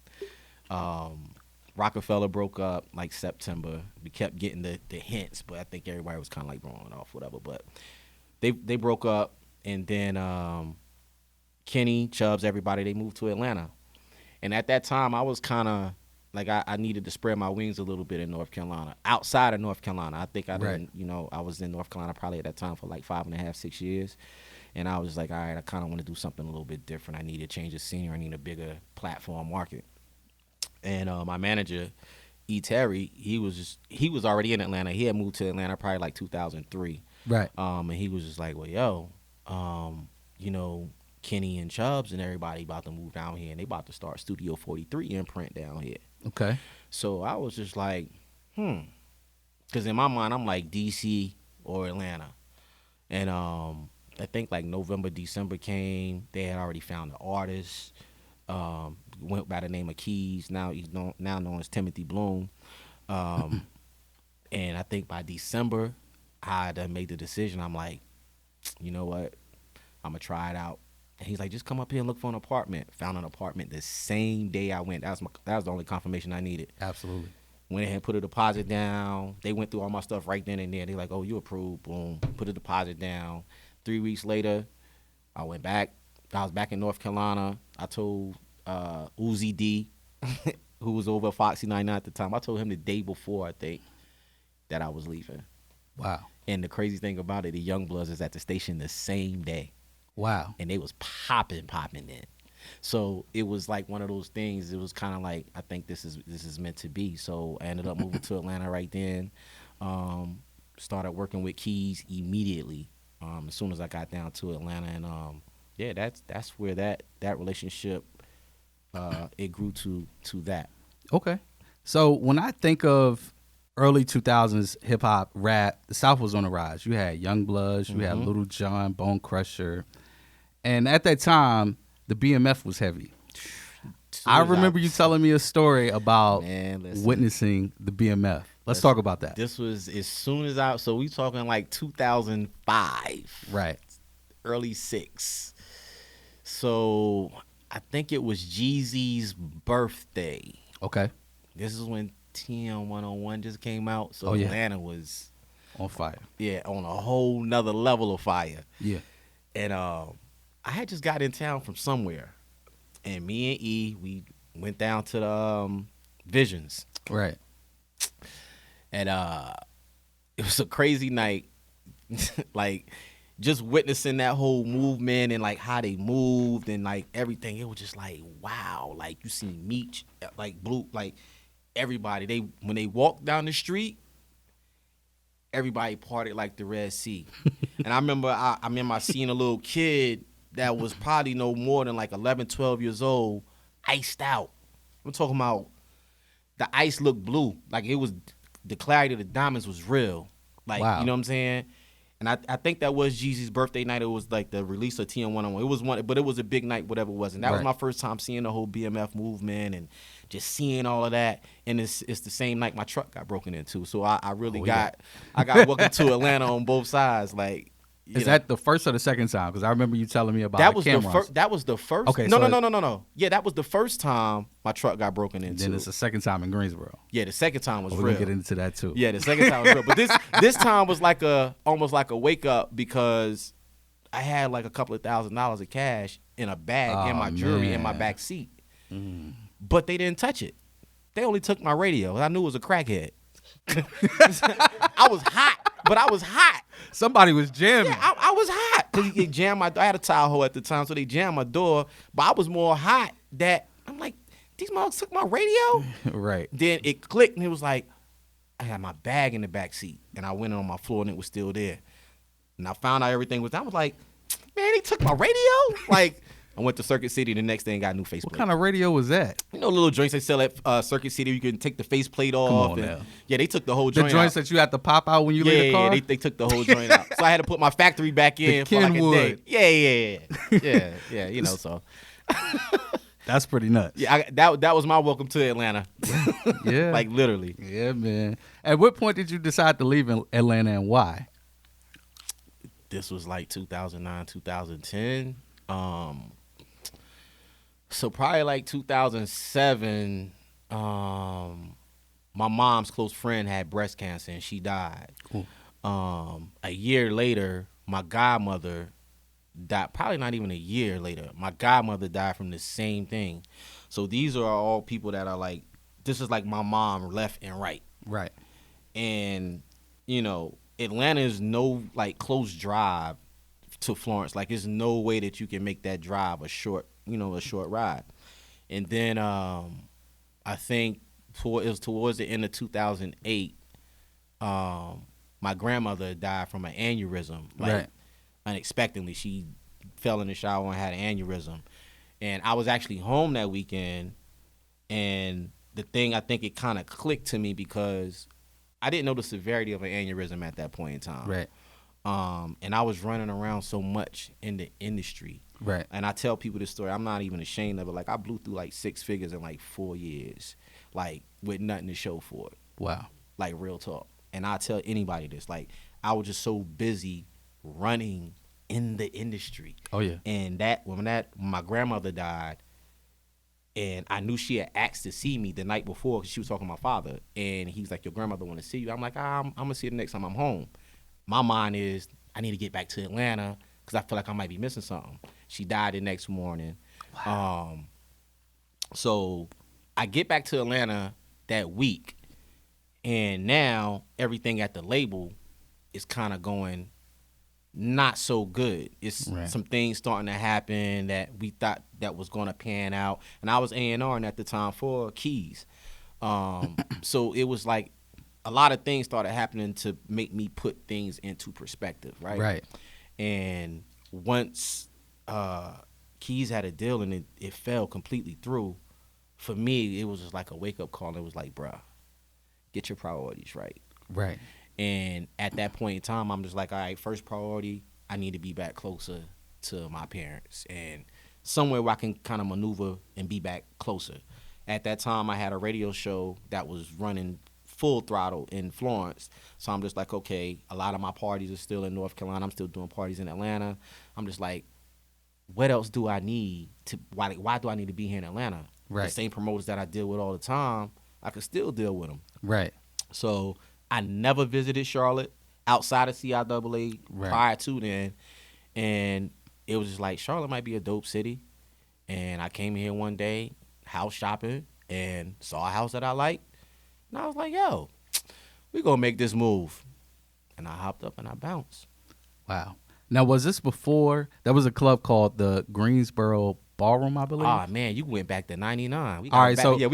Roc-A-Fella broke up like September. We kept getting the hints, but I think everybody was kind of like rolling off, whatever. But they broke up, and then Kenny, Chubbs, everybody, they moved to Atlanta. And at that time, I was kind of like I needed to spread my wings a little bit in North Carolina. Outside of North Carolina, I think I didn't, I was in North Carolina probably at that time for like 5.5, 6 years. And I was like, all right, I kind of want to do something a little bit different. I need to change the scenery. I need a bigger platform market. And my manager, E. Terry, he was already in Atlanta. He had moved to Atlanta probably like 2003. Right. And he was just like, well, yo, Kenny and Chubbs and everybody about to move down here, and they about to start Studio 43 imprint down here. Okay. So I was just like, because in my mind, I'm like DC or Atlanta. And I think like November, December came. They had already found the artist. Went by the name of Keys. Now he's now known as Timothy Bloom. And I think by December, I had made the decision. I'm like, you know what? I'm going to try it out. And he's like, just come up here and look for an apartment. Found an apartment the same day I went. That was the only confirmation I needed. Absolutely. Went ahead and put a deposit down. They went through all my stuff right then and there. They're like, oh, you approved. Boom. Put a deposit down. 3 weeks later, I went back. I was back in North Carolina. I told Uzi D, who was over at Foxy 99 at the time, I told him the day before, I think, that I was leaving. Wow. And the crazy thing about it, the Youngbloods is at the station the same day. Wow. And they was popping in. So it was like one of those things. It was kind of like, I think this is meant to be. So I ended up moving to Atlanta right then. Started working with Keys immediately as soon as I got down to Atlanta. And that's where that relationship it grew to that. Okay. So when I think of early 2000s hip hop rap, the South was on the rise. You had Youngbloods, you had Little John, Bone Crusher. And at that time, the BMF was heavy. I remember you telling me a story about witnessing the BMF. Let's talk about that. This was as soon as so we talking like 2005. Right. Early 6. So I think it was Jeezy's birthday. Okay. This is when TM 101 just came out. So Atlanta was on fire. Yeah, on a whole nother level of fire. Yeah. And I had just got in town from somewhere. And me and E, we went down to the Visions. Right. And it was a crazy night. Like, just witnessing that whole movement and like how they moved and like everything, it was just like, wow. Like you see Meech, like Blue, like everybody, when they walked down the street, everybody partied like the Red Sea. And I remember I seeing a little kid that was probably no more than like 11, 12 years old, iced out. I'm talking about the ice looked blue. Like it was, the clarity of the diamonds was real. Like, wow. You know what I'm saying? And I think that was Jeezy's birthday night. It was like the release of TM101. It was one, but it was a big night, whatever it was. And that was my first time seeing the whole BMF movement and just seeing all of that. And it's the same night my truck got broken into. So I really got welcome to Atlanta on both sides. Like, is that the first or the second time? Because I remember you telling me about that was cameras. that was the first. Okay, no. Yeah, that was the first time my truck got broken into. Then it's the second time in Greensboro. Yeah, the second time was real. We're gonna get into that too. Yeah, the second time was real. But this time was like almost like a wake up, because I had like a couple of $1,000s of cash in a bag in my jewelry in my back seat. But they didn't touch it. They only took my radio. I knew it was a crackhead. I was hot, but I was hot. Somebody was jamming. Yeah, I was hot. Because they jammed my door. I had a Tahoe at the time, so they jammed my door. But I was more hot that I'm like, these motherfuckers took my radio? Right. Then it clicked, and it was like, I had my bag in the back seat, and I went on my floor, and it was still there. And I found out everything was, I was like, man, they took my radio? Like, I went to Circuit City the next day and got a new faceplate. What kind of radio was that? You know, little joints they sell at Circuit City. You can take the faceplate off. Come on now. Yeah, they took the whole joint out. The joints that you had to pop out when you leave the car? Yeah, they took the whole joint out. So I had to put my factory back in for like a day. Yeah, you know, so. That's pretty nuts. Yeah, that was my welcome to Atlanta. Yeah. Like literally. Yeah, man. At what point did you decide to leave Atlanta, and why? This was like 2009, 2010. So probably like 2007, my mom's close friend had breast cancer and she died. Cool. A year later, my godmother died. Probably not even a year later, my godmother died from the same thing. So these are all people that are like, this is like my mom left and right. Right. And, you know, Atlanta is no like close drive to Florence. Like, there's no way that you can make that drive a short ride. And then I think it was towards the end of 2008, my grandmother died from an aneurysm. Like, unexpectedly, she fell in the shower and had an aneurysm. And I was actually home that weekend, and the thing, I think it kind of clicked to me because I didn't know the severity of an aneurysm at that point in time. Right. And I was running around so much in the industry. Right. And I tell people this story. I'm not even ashamed of it. Like, I blew through like 6 figures in like 4 years, like with nothing to show for it. Wow. Like, real talk. And I tell anybody this. Like, I was just so busy running in the industry. Oh yeah. And when my grandmother died, and I knew she had asked to see me the night before because she was talking to my father, and he was like, "Your grandmother want to see you." I'm like, I'm gonna see her the next time I'm home. My mind is, I need to get back to Atlanta because I feel like I might be missing something. She died the next morning. Wow. So I get back to Atlanta that week, and now everything at the label is kind of going not so good. It's some things starting to happen that we thought that was going to pan out. And I was A&R at the time for Keys. So it was like a lot of things started happening to make me put things into perspective, right? Right. And once Keys had a deal and it fell completely through, for me, it was just like a wake-up call. It was like, bruh, get your priorities right. Right. And at that point in time, I'm just like, all right, first priority, I need to be back closer to my parents and somewhere where I can kind of maneuver and be back closer. At that time, I had a radio show that was running full throttle in Florence. So I'm just like, okay, a lot of my parties are still in North Carolina. I'm still doing parties in Atlanta. I'm just like, what else do I need to, why do I need to be here in Atlanta? Right. The same promoters that I deal with all the time, I could still deal with them. Right. So I never visited Charlotte outside of CIAA prior to then. And it was just like, Charlotte might be a dope city. And I came here one day, house shopping, and saw a house that I liked. And I was like, yo, we gonna make this move. And I hopped up and I bounced. Wow. Now, was this before? There was a club called the Greensboro Ballroom, I believe. Ah, man, you went back to '99. All right, so we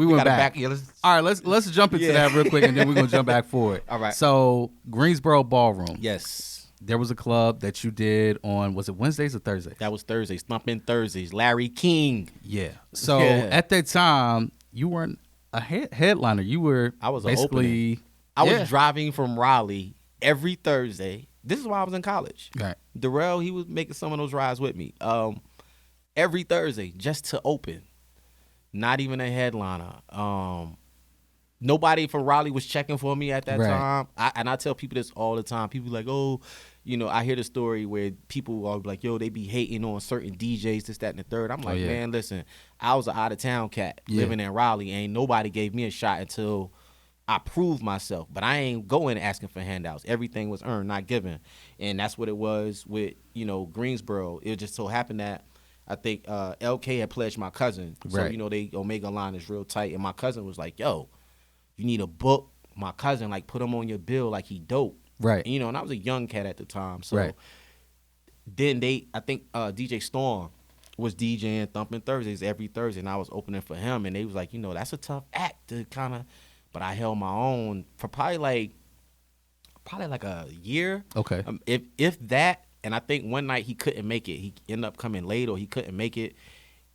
went back. Yeah, All right, let's jump into that real quick, and then we're gonna jump back forward. All right. So Greensboro Ballroom. Yes, There was a club that you did on, was it Wednesdays or Thursdays? that was Thursdays. Thumping Thursdays. Larry King. Yeah. So Yeah. at that time, you weren't a headliner. You were I was an basically. I Yeah. was driving from Raleigh every Thursday. This is why I was in college. Right. Darrell, he was making some of those rides with me. Every Thursday just to open. Not even a headliner. Nobody from Raleigh was checking for me at that Right. time. I tell people this all the time. People like, oh, I hear the story where people are like, yo, they be hating on certain DJs, this, that, and the third. I'm like, yeah. man, listen, I was an out-of-town cat living in Raleigh. Ain't nobody gave me a shot until I proved myself. But I ain't going asking for handouts. Everything was earned, not given. And that's what it was with, Greensboro. It just so happened that I think LK had pledged my cousin. Right. So, they Omega line is real tight. And my cousin was like, yo, you need a book. My cousin, like, put him on your bill like he dope. Right. And I was a young cat at the time. So Right. then I think DJ Storm was DJing Thumping Thursdays every Thursday, and I was opening for him. And they was like, that's a tough act to kind of, but I held my own for probably like a year. Okay. If that, and I think one night he couldn't make it. He ended up coming late, or he couldn't make it.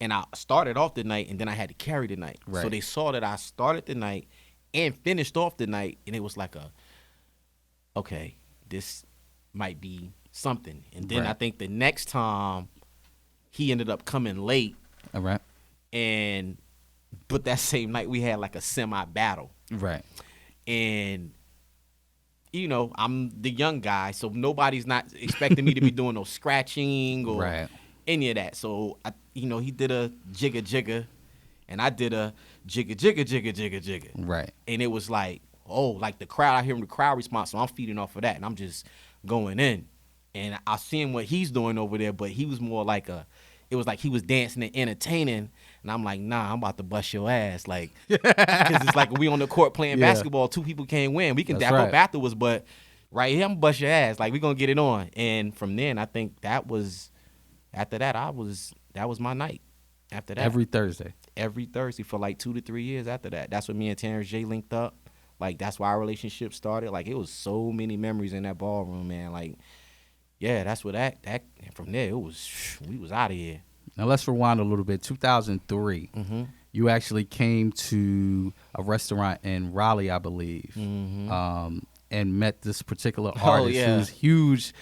And I started off the night, and then I had to carry the night. Right. So they saw that I started the night and finished off the night, and it was like okay, this might be something. And then Right. I think the next time he ended up coming late, All right. but that same night we had like a semi battle. Right. And I'm the young guy, so nobody's not expecting me to be doing no scratching or Right. any of that. So he did a jigga jigga, and I did a jigga jigga jigga jigga jigga. Right. And it was like, like the crowd, I hear the crowd response, so I'm feeding off of that, and I'm just going in. And I seen what he's doing over there, but he was more like it was like he was dancing and entertaining, and I'm like, nah, I'm about to bust your ass, like, because it's like we on the court playing Yeah. basketball, two people can't win. We can That's dap right. up afterwards, but right here, I'm gonna bust your ass, like we gonna get it on. And from then, I think that was that was my night. After that, Every Thursday. every Thursday for like 2 to 3 years after that. That's when me and Terrence J linked up. Like, that's why our relationship started. Like, it was so many memories in that ballroom, man. Like, yeah, that's what that from there, we was out of here. Now let's rewind a little bit. 2003. Mm-hmm. You actually came to a restaurant in Raleigh, I believe, Mm-hmm. and met this particular artist yeah. who's huge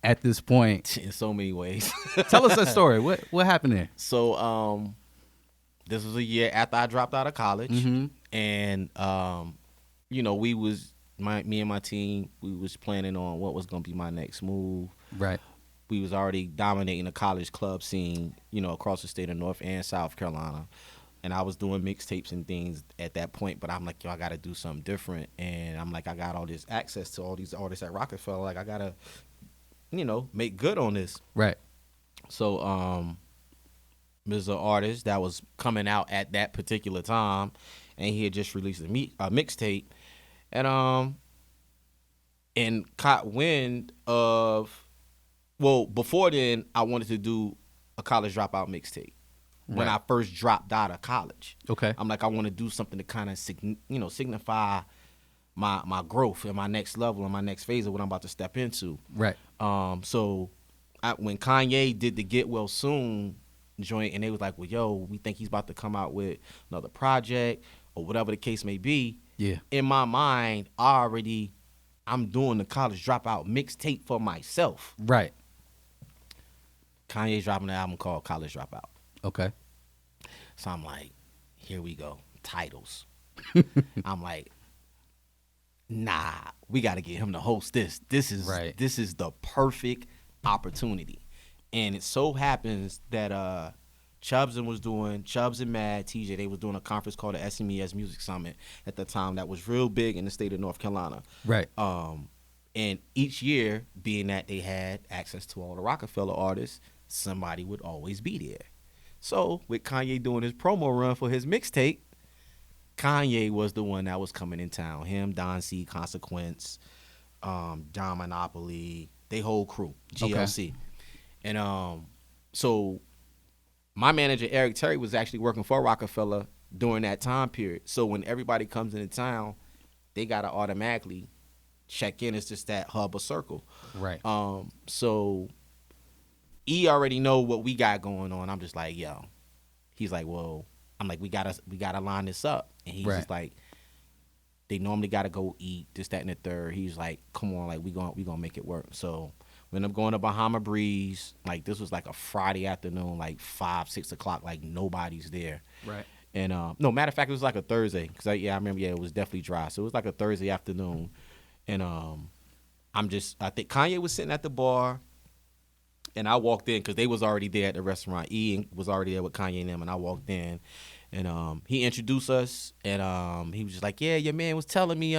at this point. In so many ways. Tell us that story. What happened there? So, this was a year after I dropped out of college. Mm-hmm. And, we was, me and my team, we was planning on what was going to be my next move. Right. We was already dominating the college club scene, across the state of North and South Carolina. And I was doing mixtapes and things at that point, but I'm like, yo, I got to do something different. And I'm like, I got all this access to all these artists at Roc-A-Fella. Like, I got to, make good on this. Right. So, there's an artist that was coming out at that particular time, and he had just released a mixtape. And caught wind of, well, before then, I wanted to do a college dropout mixtape. When Right. I first dropped out of college, Okay. I'm like, I want to do something to kind of, signify my growth and my next level and my next phase of what I'm about to step into. Right. So when Kanye did the Get Well Soon joint, and they was like, well, yo, we think he's about to come out with another project or whatever the case may be. Yeah. In my mind, I'm doing the college dropout mixtape for myself. Right. Kanye's dropping an album called College Dropout. Okay. So I'm like, here we go. Titles. I'm like, nah, we got to get him to host this. This is the perfect opportunity. And it so happens that Chubbs and Mad, TJ, they was doing a conference called the SMES Music Summit at the time that was real big in the state of North Carolina. Right. And each year, being that they had access to all the Roc-A-Fella artists, somebody would always be there. So with Kanye doing his promo run for his mixtape, Kanye was the one that was coming in town. Him, Don C, Consequence, Don Monopoly, they whole crew, GLC. And so my manager, Eric Terry, was actually working for Roc-A-Fella during that time period. So when everybody comes into town, they got to automatically check in. It's just that hub or circle. Right. So he already know what we got going on. I'm just like, yo. He's like, well, I'm like, we gotta line this up. And he's just like, they normally gotta go eat, this, that, and the third. He's like, come on, like we gonna make it work. So we end up going to Bahama Breeze. Like this was like a Friday afternoon, like 5, 6 o'clock, like nobody's there. Right. And no, matter of fact, it was like a Thursday. Cause I remember, it was definitely dry. So it was like a Thursday afternoon. And I think Kanye was sitting at the bar. And I walked in because they was already there at the restaurant. Ian was already there with Kanye and them, and I walked in, and he introduced us, and he was just like, "Yeah, your man was telling me,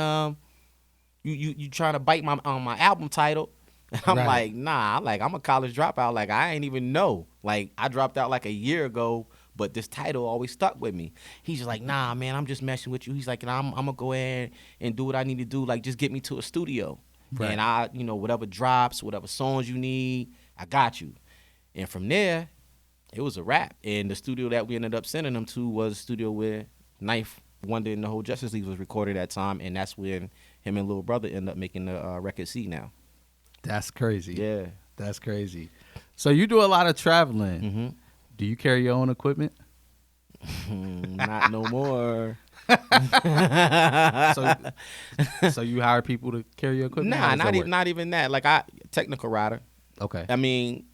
you trying to bite my album title." And I'm like, "Nah, I'm a college dropout. Like I ain't even know. Like I dropped out like a year ago, but this title always stuck with me." He's just like, "Nah, man, I'm just messing with you." He's like, "I'm gonna go ahead and do what I need to do. Like just get me to a studio, and I, whatever drops, whatever songs you need." I got you. And from there, it was a wrap. And the studio that we ended up sending them to was a studio where Knife Wonder and the whole Justice League was recorded at that time. And that's when him and Little Brother ended up making the record C now. That's crazy. Yeah. That's crazy. So you do a lot of traveling. Mm-hmm. Do you carry your own equipment? Not no more. So you hire people to carry your equipment? Nah, not even that. Like technical rider. Okay. I mean,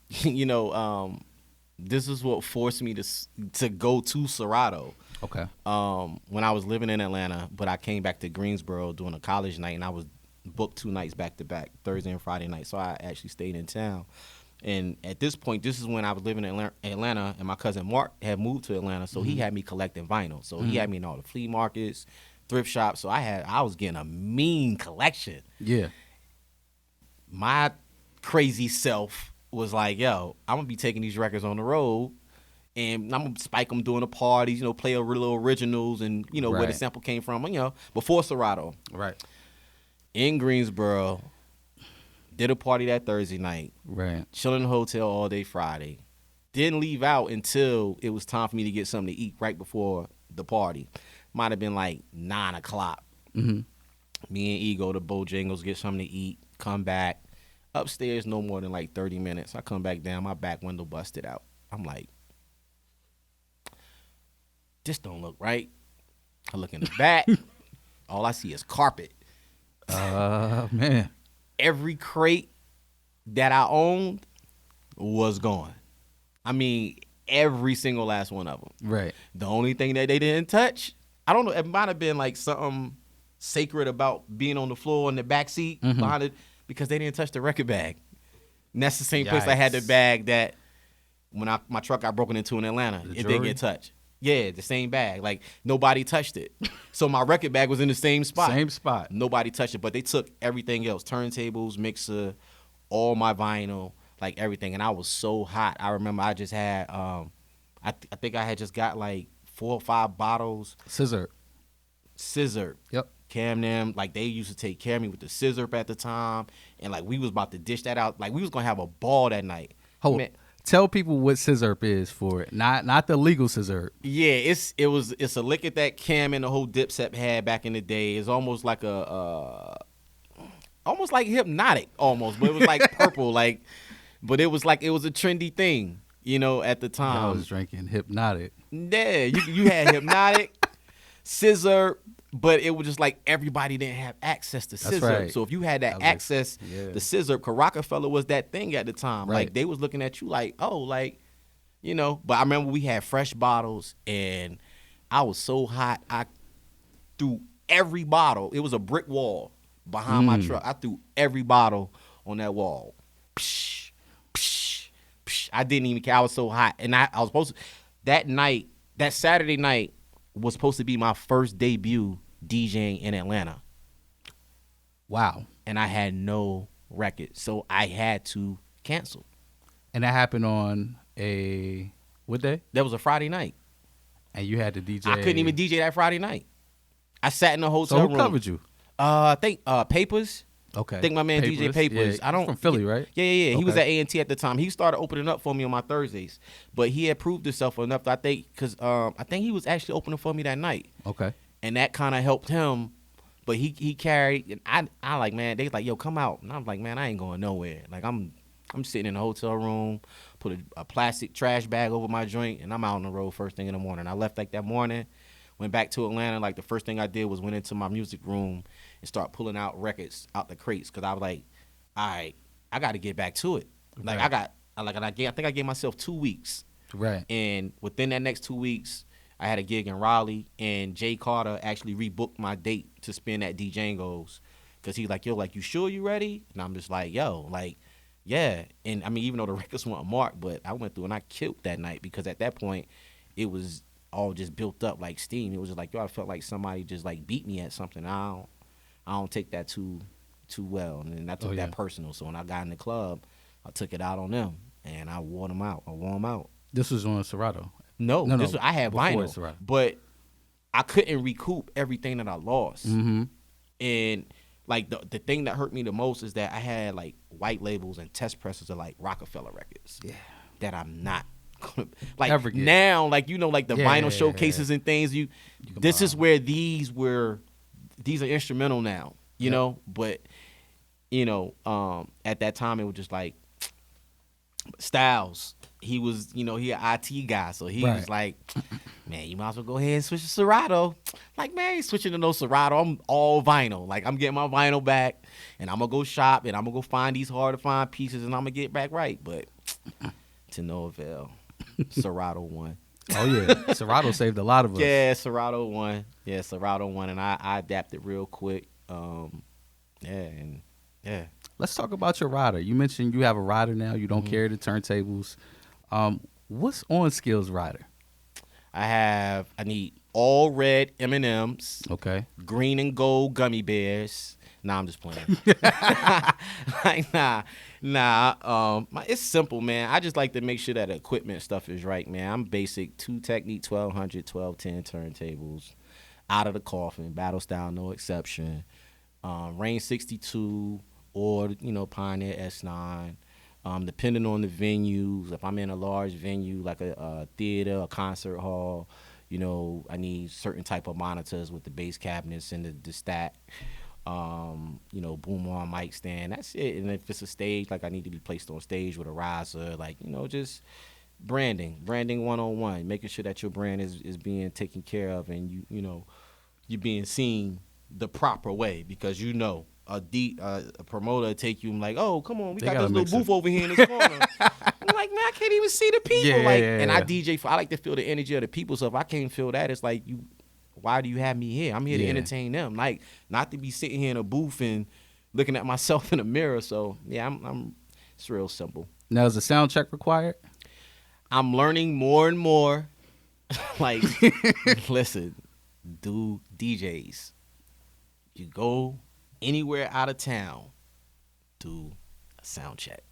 this is what forced me to go to Serato. Okay. When I was living in Atlanta, but I came back to Greensboro doing a college night, and I was booked 2 nights back to back, Thursday and Friday night. So I actually stayed in town. And at this point, this is when I was living in Atlanta, and my cousin Mark had moved to Atlanta, so he had me collecting vinyl. So he had me in all the flea markets, thrift shops. So I was getting a mean collection. Yeah. My crazy self was like, yo, I'm gonna be taking these records on the road, and I'm gonna spike them during the parties, play a little originals, and where the sample came from, before Serato. Right. In Greensboro, did a party that Thursday night. Right. Chilling in the hotel all day Friday. Didn't leave out until it was time for me to get something to eat right before the party. Might have been like 9 o'clock. Mm-hmm. Me and E go to Bojangles, get something to eat, come back. Upstairs, no more than like 30 minutes. I come back down, my back window busted out. I'm like, this don't look right. I look in the back. All I see is carpet. Man. Every crate that I owned was gone. I mean, every single last one of them. Right. The only thing that they didn't touch, I don't know, it might have been like something sacred about being on the floor in the back seat behind it, because they didn't touch the record bag. And that's the same place I had the bag that when my truck got broken into in Atlanta. It didn't get touched. Yeah, the same bag. Like, nobody touched it. So my record bag was in the same spot. Same spot. Nobody touched it, but they took everything else. Turntables, mixer, all my vinyl, like everything. And I was so hot. I remember I just had, I think I had just got like 4 or 5 bottles. Scissor. Yep. Cam them, like they used to take care of me with the scissor at the time. And like we was about to dish that out. Like we was going to have a ball that night. Tell people what scissor is for it, not the legal scissor. Yeah, it's a liquor that Cam and the whole Dipset had back in the day. It's almost like almost like Hypnotic, almost, but it was like purple, like, but it was a trendy thing, at the time. I was drinking Hypnotic. Yeah, you had Hypnotic, scissor. But it was just like everybody didn't have access to scissor. Right. So if you had that access, the scissor, because Roc-A-Fella was that thing at the time. Right. Like they was looking at you like, oh, like, But I remember we had fresh bottles, and I was so hot, I threw every bottle. It was a brick wall behind my truck. I threw every bottle on that wall. Psh, psh, psh. I didn't even care. I was so hot. And I was supposed to, that Saturday night, was supposed to be my first debut DJing in Atlanta. Wow. And I had no record, so I had to cancel. And that happened on what day? That was a Friday night. And you had to DJ. I couldn't even DJ that Friday night. I sat in the hotel room. So who covered you? I think Papers. Okay. I think my man DJ Papers. Yeah, he's from Philly, right? Yeah. He was Okay. at A&T at the time. He started opening up for me on my Thursdays, but he had proved himself enough. I think because I think he was actually opening for me that night. Okay. And that kind of helped him. But he carried. And I like, man. They like, yo, come out. And I'm like, man, I ain't going nowhere. Like I'm sitting in a hotel room, put a plastic trash bag over my joint, and I'm out on the road first thing in the morning. I left like that morning. Went back to Atlanta. Like the first thing I did was went into my music room and start pulling out records out the crates because I was like, all right, I got to get back to it. Like Right. I think I gave myself 2 weeks. Right. And within that next 2 weeks, I had a gig in Raleigh, and Jay Carter actually rebooked my date to spin at Django's because he's like, yo, like, you sure you ready? And I'm just like, yo, like, yeah. And I mean, even though the records weren't marked, but I went through and I killed that night because at that point, it was all just built up like steam. It was just like, yo, I felt like somebody just like beat me at something. I don't take that too well, and then I took that personal. So when I got in the club, I took it out on them, and I wore them out. This was on Serato. No, I had before vinyl, Serato. but I couldn't recoup everything that I lost. Mm-hmm. And like the thing that hurt me the most is that I had like white labels and test presses of like Roc-A-Fella records. Yeah. That I'm not like Ever get. now, like you know, like the Yeah. vinyl showcases and things. This is where these are instrumental now. You know, but you know, at that time it was just like Styles. He was, you know, he an IT guy, so he was like, man, you might as well go ahead and switch to Serato. Like, man, I ain't switching to no Serato. I'm all vinyl. Like, I'm getting my vinyl back, and I'm going to go shop, and I'm going to go find these hard-to-find pieces, and I'm going to get back right. But to no avail. Serato won. Oh, yeah. Serato saved a lot of us. Yeah, Serato won. And I adapted real quick. Let's talk about your rider. You mentioned you have a rider now. You don't carry the turntables. What's on Skillz Rider? I need all red M&Ms. Okay. Green and gold gummy bears. Nah, I'm just playing. Like, nah. It's simple, man. I just like to make sure that the equipment stuff is right, man. I'm basic 2 Technique 1200, 1210 turntables. Out of the coffin. Battle style, no exception. Range 62 or, you know, Pioneer S9. Depending on the venues, if I'm in a large venue like a theater, a concert hall, you know, I need certain type of monitors with the bass cabinets and the stack. You know, boom on mic stand. That's it. And if it's a stage, like I need to be placed on stage with a riser, like, you know, just branding 101, making sure that your brand is being taken care of and you know, you're being seen the proper way because you know. A promoter take you and like, oh, come on, we got this little booth over here in this corner. I'm like, man, I can't even see the people. I DJ I like to feel the energy of the people. So if I can't feel that, it's like, why do you have me here? I'm here to entertain them, like not to be sitting here in a booth and looking at myself in the mirror. So yeah, it's real simple. Now, is a sound check required? I'm learning more and more. Like, listen, do DJs. You go anywhere out of town, do a sound check.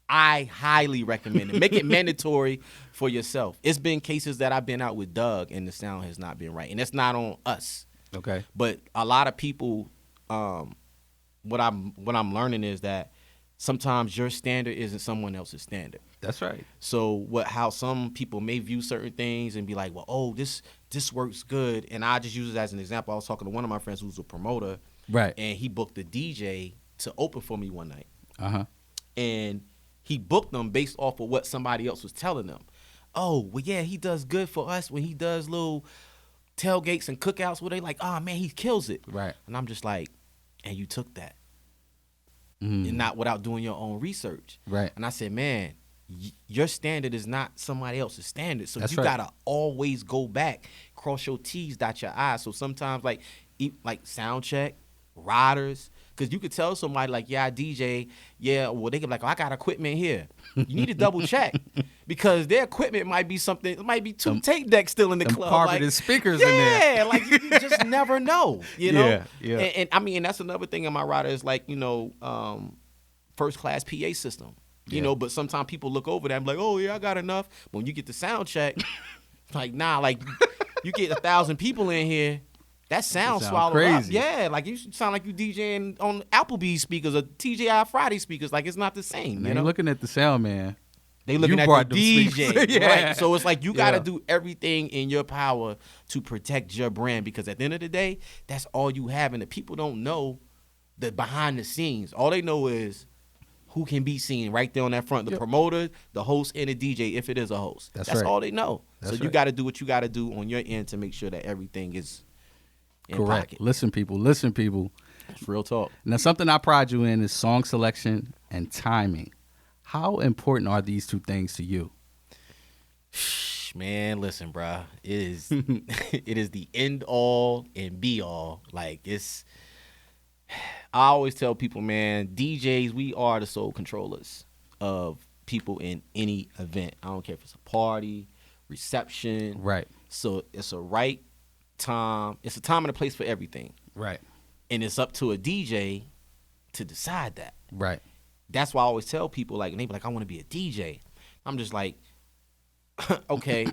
I highly recommend it. Make it mandatory for yourself. It's been cases that I've been out with Doug and the sound has not been right, and it's not on us. Okay. But a lot of people, what I'm learning is that sometimes your standard isn't someone else's standard. That's right. So how some people may view certain things and be like, well, oh, this works good. And I just use it as an example. I was talking to one of my friends who's a promoter. Right. And he booked a DJ to open for me one night. Uh-huh. And he booked them based off of what somebody else was telling them. Oh, well, yeah, he does good for us when he does little tailgates and cookouts where they like, oh, man, he kills it. Right. And I'm just like, and you took that. And not without doing your own research. Right. And I said, man, your standard is not somebody else's standard. So That's you right. got to always go back, cross your T's, dot your I's. So sometimes like Soundcheck, riders, because you could tell somebody like, yeah, I DJ. Yeah, well, they could be like, oh, I got equipment here. You need to double check because their equipment might be something, it might be two tape decks still in the club. Carpeted speakers in there. Yeah, like you just never know, you know? Yeah. And I mean, that's another thing in my rider is like, you know, first class PA system. You know, but sometimes people look over that and be like, oh, yeah, I got enough. But when you get the sound check, like, nah, like, you get 1,000 people in here, that sound sound swallowed crazy. up. Yeah, like you sound like you DJing on Applebee's speakers or TGI Friday speakers. Like it's not the same. They You know, looking at the sound man. they looking You at brought the them speakers. DJ. Yeah. Right. So it's like you got to Yeah. do everything in your power to protect your brand, because at the end of the day, that's all you have, and the people don't know the behind the scenes. All they know is who can be seen right there on that front, the promoter, the host, and the DJ, if it is a host. That's That's right. all they know. That's so you right. got to do what you got to do on your end to make sure that everything is in Correct. pocket. Listen, people. Listen, people. That's real talk. Now, something I pride you in is song selection and timing. How important are these two things to you? Man, listen, bruh. It is it is the end all and be all. Like it's I always tell people, man, DJs, we are the sole controllers of people in any event. I don't care if it's a party, reception. Right. So it's a right time. It's a time and a place for everything. Right. And it's up to a DJ to decide that. Right. That's why I always tell people, like, and they be like, I want to be a DJ. I'm just like, okay,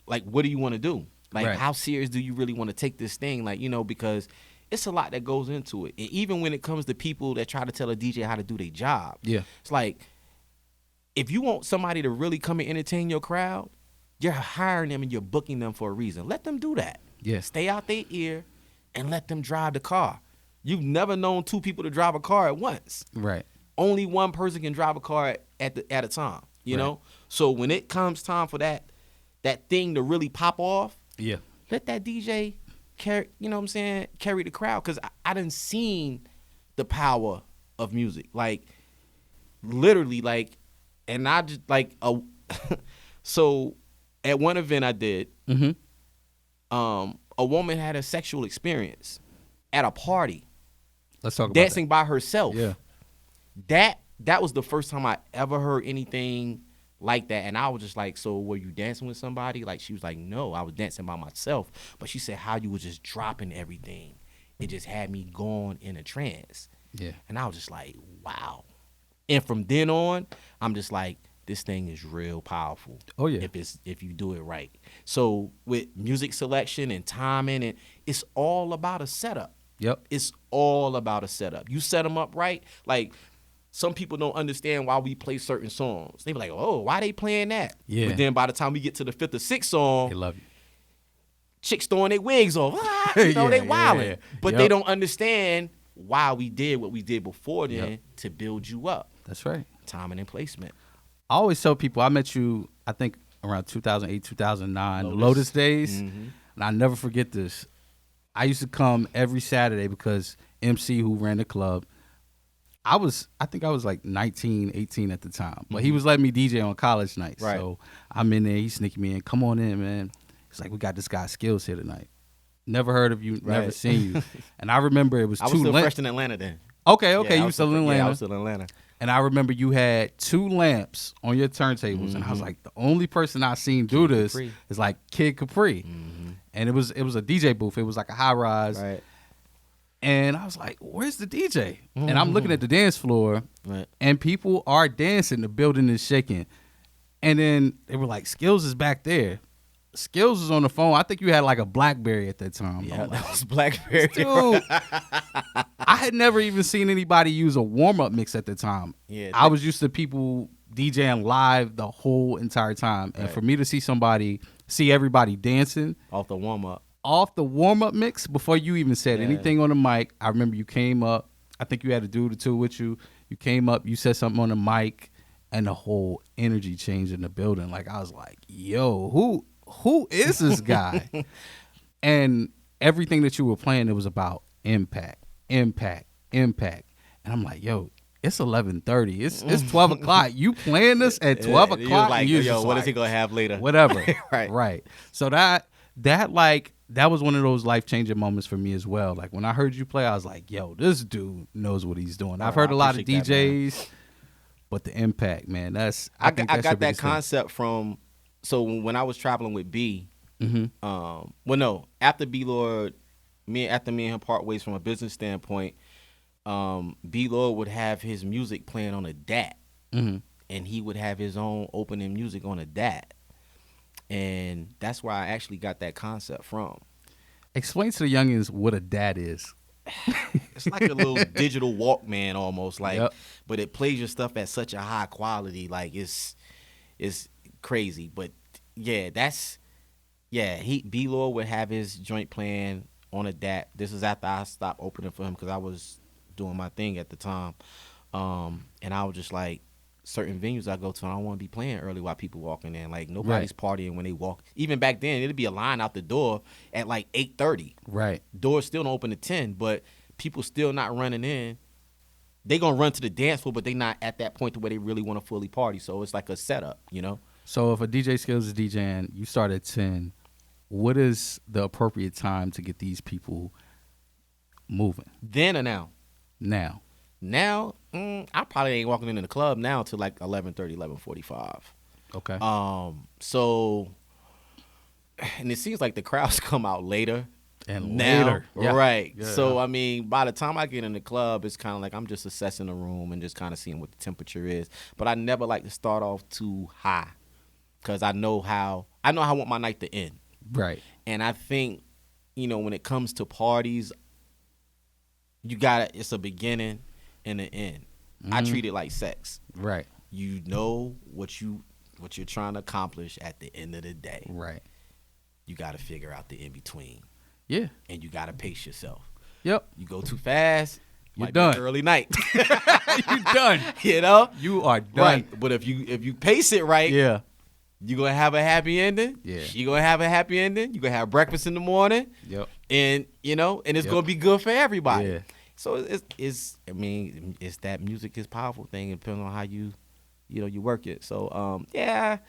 like, what do you want to do? Like, Right. how serious do you really want to take this thing? Like, you know, because it's a lot that goes into it. And even when it comes to people that try to tell a DJ how to do their job, Yeah. it's like, if you want somebody to really come and entertain your crowd, you're hiring them and you're booking them for a reason. Let them do that. Yeah. Stay out their ear and let them drive the car. You've never known two people to drive a car at once. Right. Only one person can drive a car at a time, you Right. know? So when it comes time for that thing to really pop off, Yeah. let that DJ carry, you know what I'm saying, carry the crowd. Because I done seen the power of music. Like, literally, like, and I just, like, so at one event I did, Mm-hmm. a woman had a sexual experience at a party, Let's talk about dancing by herself. Yeah. That was the first time I ever heard anything like that. And I was just like, so were you dancing with somebody? Like, she was like, no, I was dancing by myself. But she said how you was just dropping everything. It just had me going in a trance. Yeah. And I was just like, wow. And from then on, I'm just like, this thing is real powerful. Oh, yeah. If you do it right. So with music selection and timing, and it's all about a setup. Yep. It's all about a setup. You set them up right. Like, some people don't understand why we play certain songs. They be like, oh, why they playing that? Yeah. But then by the time we get to the fifth or sixth song, They love you. chicks throwing their wigs off. You know, they Yeah, wilding. yeah. But Yep. they don't understand why we did what we did before then Yep. to build you up. That's right. Timing and placement. I always tell people, I met you, I think, around 2008, 2009, Lotus. Lotus days. Mhm. And I never forget this. I used to come every Saturday because MC, who ran the club, I think I was like 19, 18 at the time. But he was letting me DJ on college nights. Right. So I'm in there. He's sneaking me in. Come on in, man. He's like, we got this guy Skillz here tonight. Never heard of you, never Right. seen you. And I remember it was I was two still lamps. fresh in Atlanta then. Okay, Yeah, I you was still in Yeah, Atlanta. I was still in Atlanta. And I remember you had two lamps on your turntables, and I was like, the only person I seen do this Capri. is like Kid Capri, and it was a DJ booth. It was like a high rise, Right. and I was like, "Where's the DJ?" And I'm looking at the dance floor, Right. and people are dancing. The building is shaking, and then they were like, "Skillz is back there." Skillz was on the phone. I think you had like a BlackBerry at that time. Yeah, I'm like, that was Blackberry. dude. I had never even seen anybody use a warm-up mix at the time. Yeah, I was used to people DJing live the whole entire time. And Right. for me to see everybody dancing Off the warm up. off the warm-up mix before you even said Yeah. anything on the mic. I remember you came up. I think you had a dude or two with you. You came up, you said something on the mic, and the whole energy changed in the building. Like, I was like, yo, who is this guy? And everything that you were playing, it was about impact. And I'm like, yo, it's 11:30. It's 12 o'clock. You playing this at 12 Yeah, you was o'clock? like, And you was yo, just what is like, he gonna have later? whatever. Right. So that was one of those life-changing moments for me as well. Like, when I heard you play, I was like, yo, this dude knows what he's doing. I've heard I a lot of appreciate that, man. DJs, but the impact, man, I think got that's your that biggest thing. concept from, so when I was traveling with B, Mhm. well, no, after B Lord, after me and him part ways from a business standpoint, B Lord would have his music playing on a DAT, Mhm. and he would have his own opening music on a DAT, and that's where I actually got that concept from. Explain to the youngins what a DAT is. It's like a little digital Walkman almost, like, Yep. but it plays your stuff at such a high quality, like it's crazy. But yeah, B-Lord would have his joint playing on a DAT. This is after I stopped opening for him because I was doing my thing at the time, and I was just like, certain venues I go to, I don't want to be playing early while people walking in. Like nobody's partying when they walk. Even back then, it'd be a line out the door at like 8:30. Right. Doors still don't open at 10, but people still not running in. They gonna run to the dance floor, but they not at that point to where they really want to fully party. So it's like a setup, you know. So if a DJ Skillz is DJing, you start at 10. What is the appropriate time to get these people moving? Then or now? Now. I probably ain't walking into the club now till like 11:30, 11:45. Okay. So, and it seems like the crowds come out later. And now, later. Yeah. Right. Yeah. So, I mean, by the time I get in the club, it's kind of like I'm just assessing the room and just kind of seeing what the temperature is. But I never like to start off too high because I know how I want my night to end. Right. And I think, when it comes to parties, it's a beginning and an end. I treat it like sex. Right. You know what you're trying to accomplish at the end of the day. Right. You got to figure out the in between. Yeah. And you got to pace yourself. Yep. You go too fast, You're might done. Be an early night. You're done. You are done. Right. But if you pace it right, Yeah. you're going to have a happy ending. Yeah. You're going to have a happy ending. You're going to have breakfast in the morning. Yep. And, it's going to be good for everybody. Yeah. So it's that music is powerful thing, depending on how you work it. So I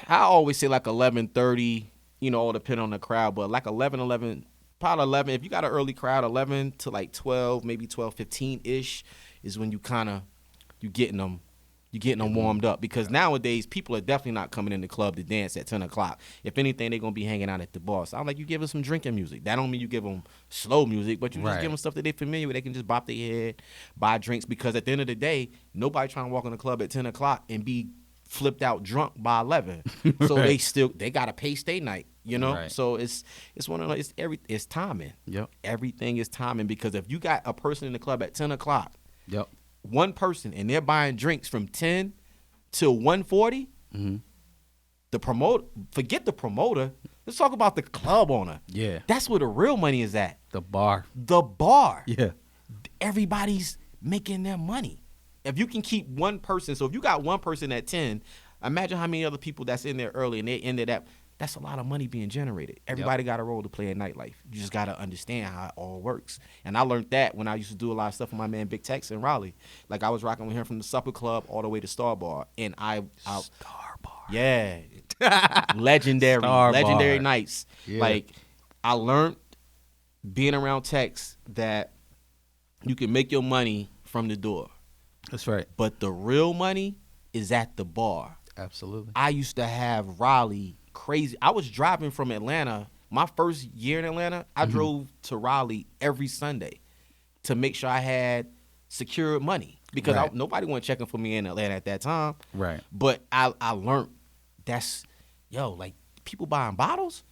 always say like 11:30, all depending on the crowd, but like 11, probably 11. If you got an early crowd, 11 to like 12, maybe 12:15 ish is when you getting them warmed up, because nowadays people are definitely not coming in the club to dance at 10 o'clock. If anything, they're going to be hanging out at the bar. So I'm like, you give them some drinking music. That don't mean you give them slow music, but you just give them stuff that they're familiar with. They can just bop their head, buy drinks, because at the end of the day, nobody trying to walk in the club at 10 o'clock and be flipped out drunk by 11. So they got to pace their night, Right. So it's one of those, it's timing. Yep. Everything is timing, because if you got a person in the club at 10 o'clock, Yep. one person, and they're buying drinks from 10 till 1:40, the promoter, forget the promoter. Let's talk about the club owner. Yeah. That's where the real money is at. The bar. The bar. Yeah. Everybody's making their money. If you can keep one person, so if you got one person at 10, imagine how many other people that's in there early and they ended up. That's a lot of money being generated. Everybody got a role to play in nightlife. You just got to understand how it all works. And I learned that when I used to do a lot of stuff with my man Big Tex in Raleigh. Like, I was rocking with him from the Supper Club all the way to Star Bar. And Star Bar. Yeah. Legendary. Star legendary Bar. nights. Yeah. Like, I learned being around Tex that you can make your money from the door. That's right. But the real money is at the bar. Absolutely. I used to have Raleigh crazy. I was driving from Atlanta. My first year in Atlanta, I drove to Raleigh every Sunday to make sure I had secured money, because Right. nobody wasn't checking for me in Atlanta at that time. Right. But I learned like people buying bottles,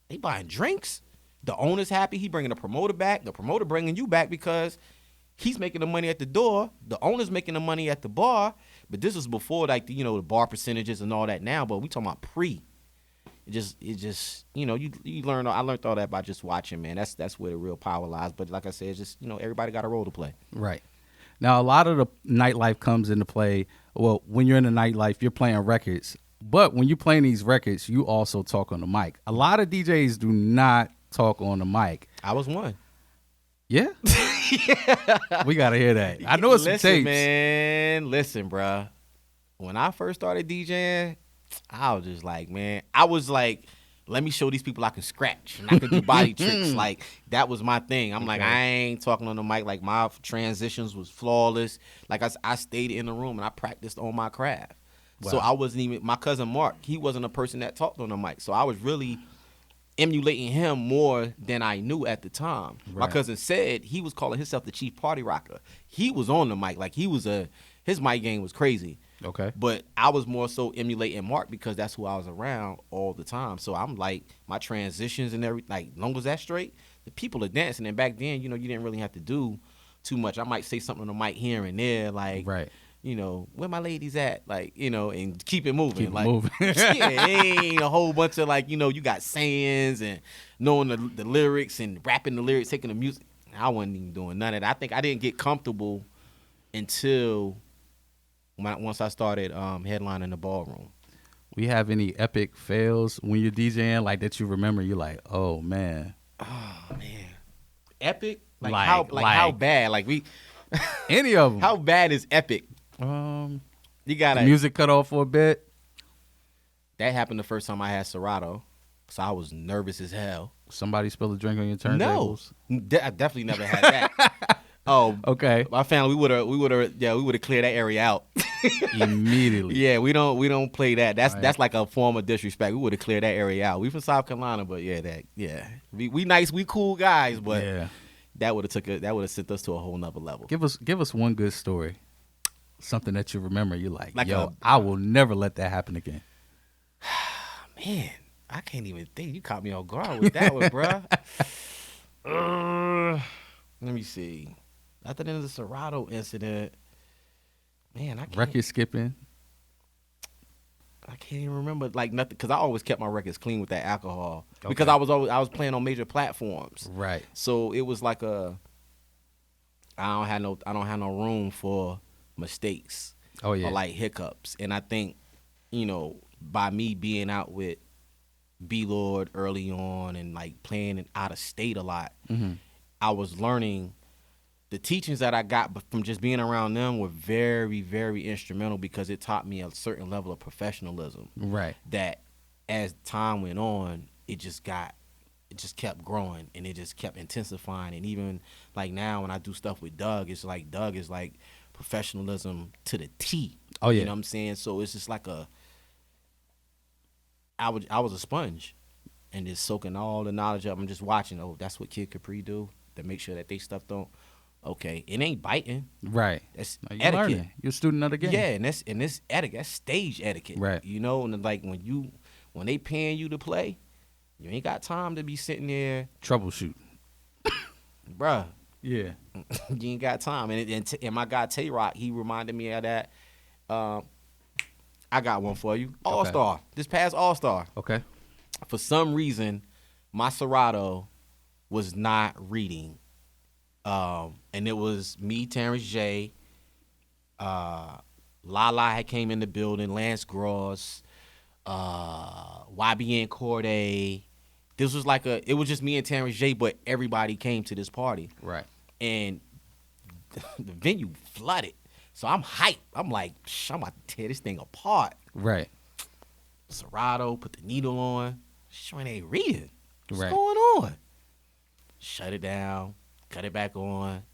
they buying drinks. The owner's happy. He bringing the promoter back. The promoter bringing you back because he's making the money at the door. The owner's making the money at the bar. But this was before, like, the bar percentages and all that now. But we talking about pre. It just you learn. I learned all that by just watching, man. That's where the real power lies. But like I said, it's just, everybody got a role to play. Right. Now, a lot of the nightlife comes into play. Well, when you're in the nightlife, you're playing records. But when you're playing these records, you also talk on the mic. A lot of DJs do not talk on the mic. I was one. Yeah? We got to hear that. I know it's some tapes. Man, listen, bruh. When I first started DJing, I was just like, let me show these people I can scratch and I can do body tricks. Like, that was my thing. I'm like, I ain't talking on the mic. Like, my transitions was flawless. Like, I stayed in the room and I practiced on my craft. Wow. So I wasn't even, my cousin Mark, he wasn't a person that talked on the mic. So I was really emulating him more than I knew at the time. Right. My cousin said he was calling himself the chief party rocker. He was on the mic. Like, his mic game was crazy. Okay. But I was more so emulating Mark because that's who I was around all the time. So I'm like, my transitions and everything, like, long as that's straight, the people are dancing. And back then, you know, you didn't really have to do too much. I might say something on the mic here and there, like, Right. you know, where my ladies at? Like, you know, and keep it moving. Keep it like, moving. yeah, it ain't a whole bunch of, like, you know, you got sayings and knowing the lyrics and rapping the lyrics, taking the music. I wasn't even doing none of that. I think I didn't get comfortable until once I started headlining the ballroom. We have any epic fails when you're DJing, like, that you remember? You're like, oh, man. Oh, man. Epic? Like How bad? Like, we... Any of them. How bad is epic? You got the music cut off for a bit. That happened the first time I had Serato, so I was nervous as hell. Somebody spilled a drink on your turntables? No, I definitely never had that. Oh, okay. My family, we would have cleared that area out immediately. Yeah, we don't play that. That's like a form of disrespect. We would have cleared that area out. We from South Carolina, but we nice, we cool guys, but that would have sent us to a whole nother level. Give us one good story, something that you remember. You're like yo, I will never let that happen again. Man, I can't even think. You caught me off guard with that one, bruh. Let me see. Other than the Serato incident, man, I can't. Record skipping. I can't even remember like nothing because I always kept my records clean with that alcohol because I was playing on major platforms. Right. So it was like I don't have no room for mistakes. Oh yeah. Or like hiccups, and I think by me being out with B Lord early on and like playing out of state a lot, I was learning. The teachings that I got from just being around them were very, very instrumental because it taught me a certain level of professionalism. Right. That as time went on, it just kept growing and it just kept intensifying. And even like now when I do stuff with Doug, it's like Doug is like professionalism to the T. Oh yeah. You know what I'm saying? So it's just like I was a sponge and just soaking all the knowledge up. I'm just watching, oh, that's what Kid Capri do to make sure that they stuff don't. Okay, it ain't biting. Right. That's you're etiquette. Learning. You're a student of the game. Yeah, and this etiquette, that's stage etiquette. Right. And like when they paying you to play, you ain't got time to be sitting there troubleshooting. Bruh. Yeah. You ain't got time. And my guy Tay-Rock, he reminded me of that. I got one for you. All-Star. This past All-Star. Okay. For some reason, my Serato was not reading. And it was me, Terrence J, Lala had came in the building, Lance Gross, YBN Corday. This was it was just me and Terrence J, but everybody came to this party. Right. And the venue flooded. So I'm hyped. I'm like, I'm about to tear this thing apart. Right. Serato, put the needle on. Showing ain't reading. What's right. going on? Shut it down. Cut it back on.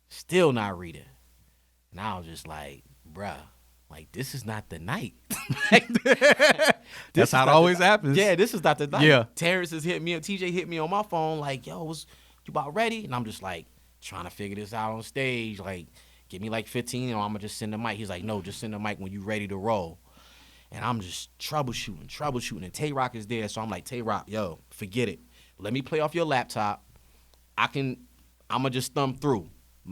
Still not reading. And I was just like, bruh, like, this is not the night. That's how it always happens. Yeah, this is not the night. Yeah. Terrence has hit me, TJ hit me on my phone like, yo, you about ready? And I'm just like, trying to figure this out on stage. Like, give me like 15 or I'm going to just send the mic. He's like, no, just send the mic when you ready to roll. And I'm just troubleshooting. And Tay-Rock is there. So I'm like, Tay-Rock, yo, forget it. Let me play off your laptop. I'm going to just thumb through.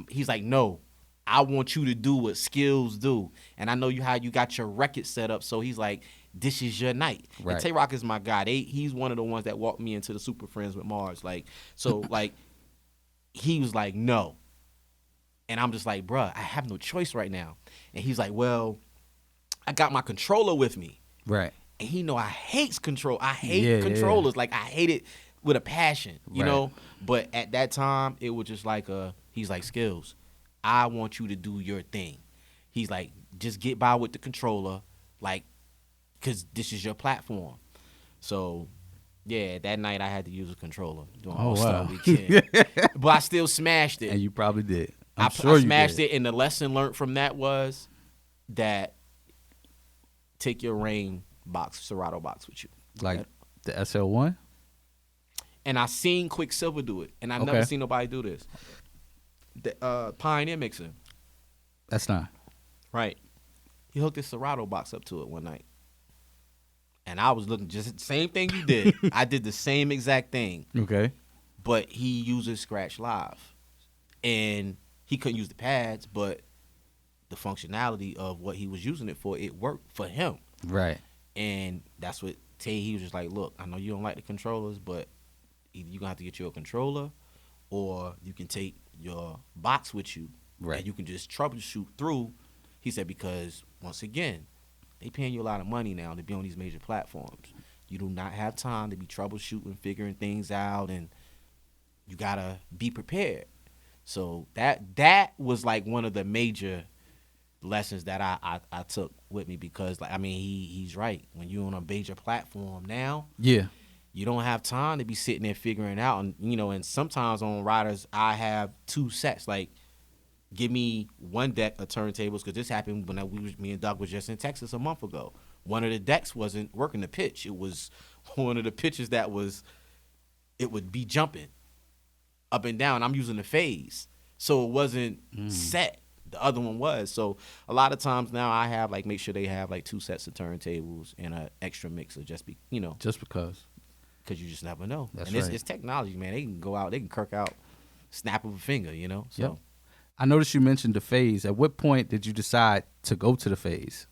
He's like, no, I want you to do what Skillz do. And I know how you got your record set up. So he's like, this is your night. Right. And Tay-Rock is my guy. He's one of the ones that walked me into the Super Friends with Mars. Like, so like, he was like, no. And I'm just like, bruh, I have no choice right now. And he's like, well, I got my controller with me. Right. And he know I hate control. I hate controllers. Yeah. Like, I hate it with a passion, you know? But at that time, it was just like, he's like, Skillz, I want you to do your thing. He's like, just get by with the controller, like, because this is your platform. So, yeah, that night I had to use a controller during All-Star Weekend. But I still smashed it. And you probably did. I smashed it, and the lesson learned from that was that take your rain Serato box with you. Like the SL1? And I seen Quicksilver do it, and I never seen nobody do this. The Pioneer mixer. That's not. Right. He hooked his Serato box up to it one night. And I was looking just the same thing you did. I did the same exact thing. Okay. But he uses Scratch Live. And he couldn't use the pads, but the functionality of what he was using it for, it worked for him. Right. And that's what he was just like, look, I know you don't like the controllers, but either you're going to have to get you a controller or you can take your box with you. Right. And you can just troubleshoot through. He said, because once again, they paying you a lot of money now to be on these major platforms. You do not have time to be troubleshooting, figuring things out, and you got to be prepared. So that was like one of the major lessons that I took with me, because like, I mean, he's right. When you're on a major platform now, yeah, you don't have time to be sitting there figuring out. And and sometimes on riders, I have two sets. Like, give me one deck of turntables, because this happened when me and Doug was just in Texas a month ago. One of the decks wasn't working the pitch. It was one of the pitches that it would be jumping up and down. I'm using the phase, so it wasn't set. The other one was. So a lot of times now I have make sure they have two sets of turntables and an extra mixer, just because you just never know. That's and right. It's technology, man. They can go out, they can kirk out, snap of a finger, So. Yep. I noticed you mentioned the phase. At what point did you decide to go to the phase?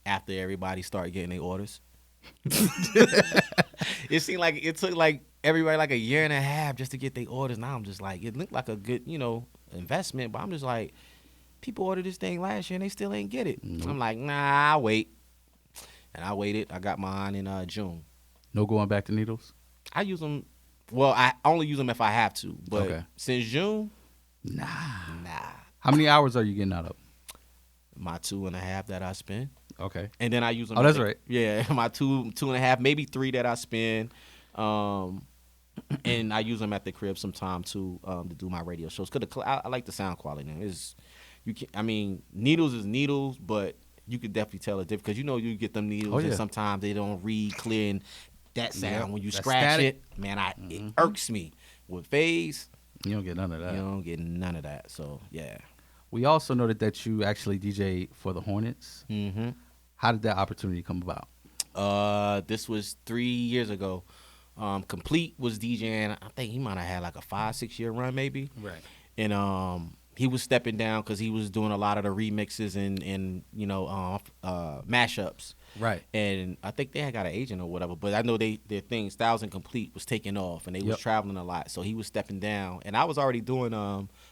After everybody started getting their orders. It seemed like it took everybody a year and a half just to get their orders. Now I'm just it looked like a good, investment, but I'm just people ordered this thing last year and they still ain't get it. Nope. I'm like, nah, I'll wait. And I waited. I got mine in June. No going back to needles? I use them. Well, I only use them if I have to. But Okay. Since June, Nah. How many hours are you getting out of? My 2.5 that I spend. Okay. And then I use them. Oh, that's right. Yeah, my 2.5, maybe 3 that I spend. And I use them at the crib sometime too, to do my radio shows. Cause I like the sound quality. Needles is needles, but you could definitely tell a difference, because you get them needles and sometimes they don't read clear, and that sound when you scratch static. it, man, it irks me. With phase, you don't get none of that. You don't get none of that. So yeah. We also noted that you actually DJ for the Hornets. Mm-hmm. How did that opportunity come about? This was 3 years ago. Complete was DJing. I think he might have had a 5-6 year run, maybe. Right. And he was stepping down because he was doing a lot of the remixes and mashups. Right. And I think they had got an agent or whatever, but I know their thing, Styles and Complete, was taking off, and they was traveling a lot, so he was stepping down. And I was already doing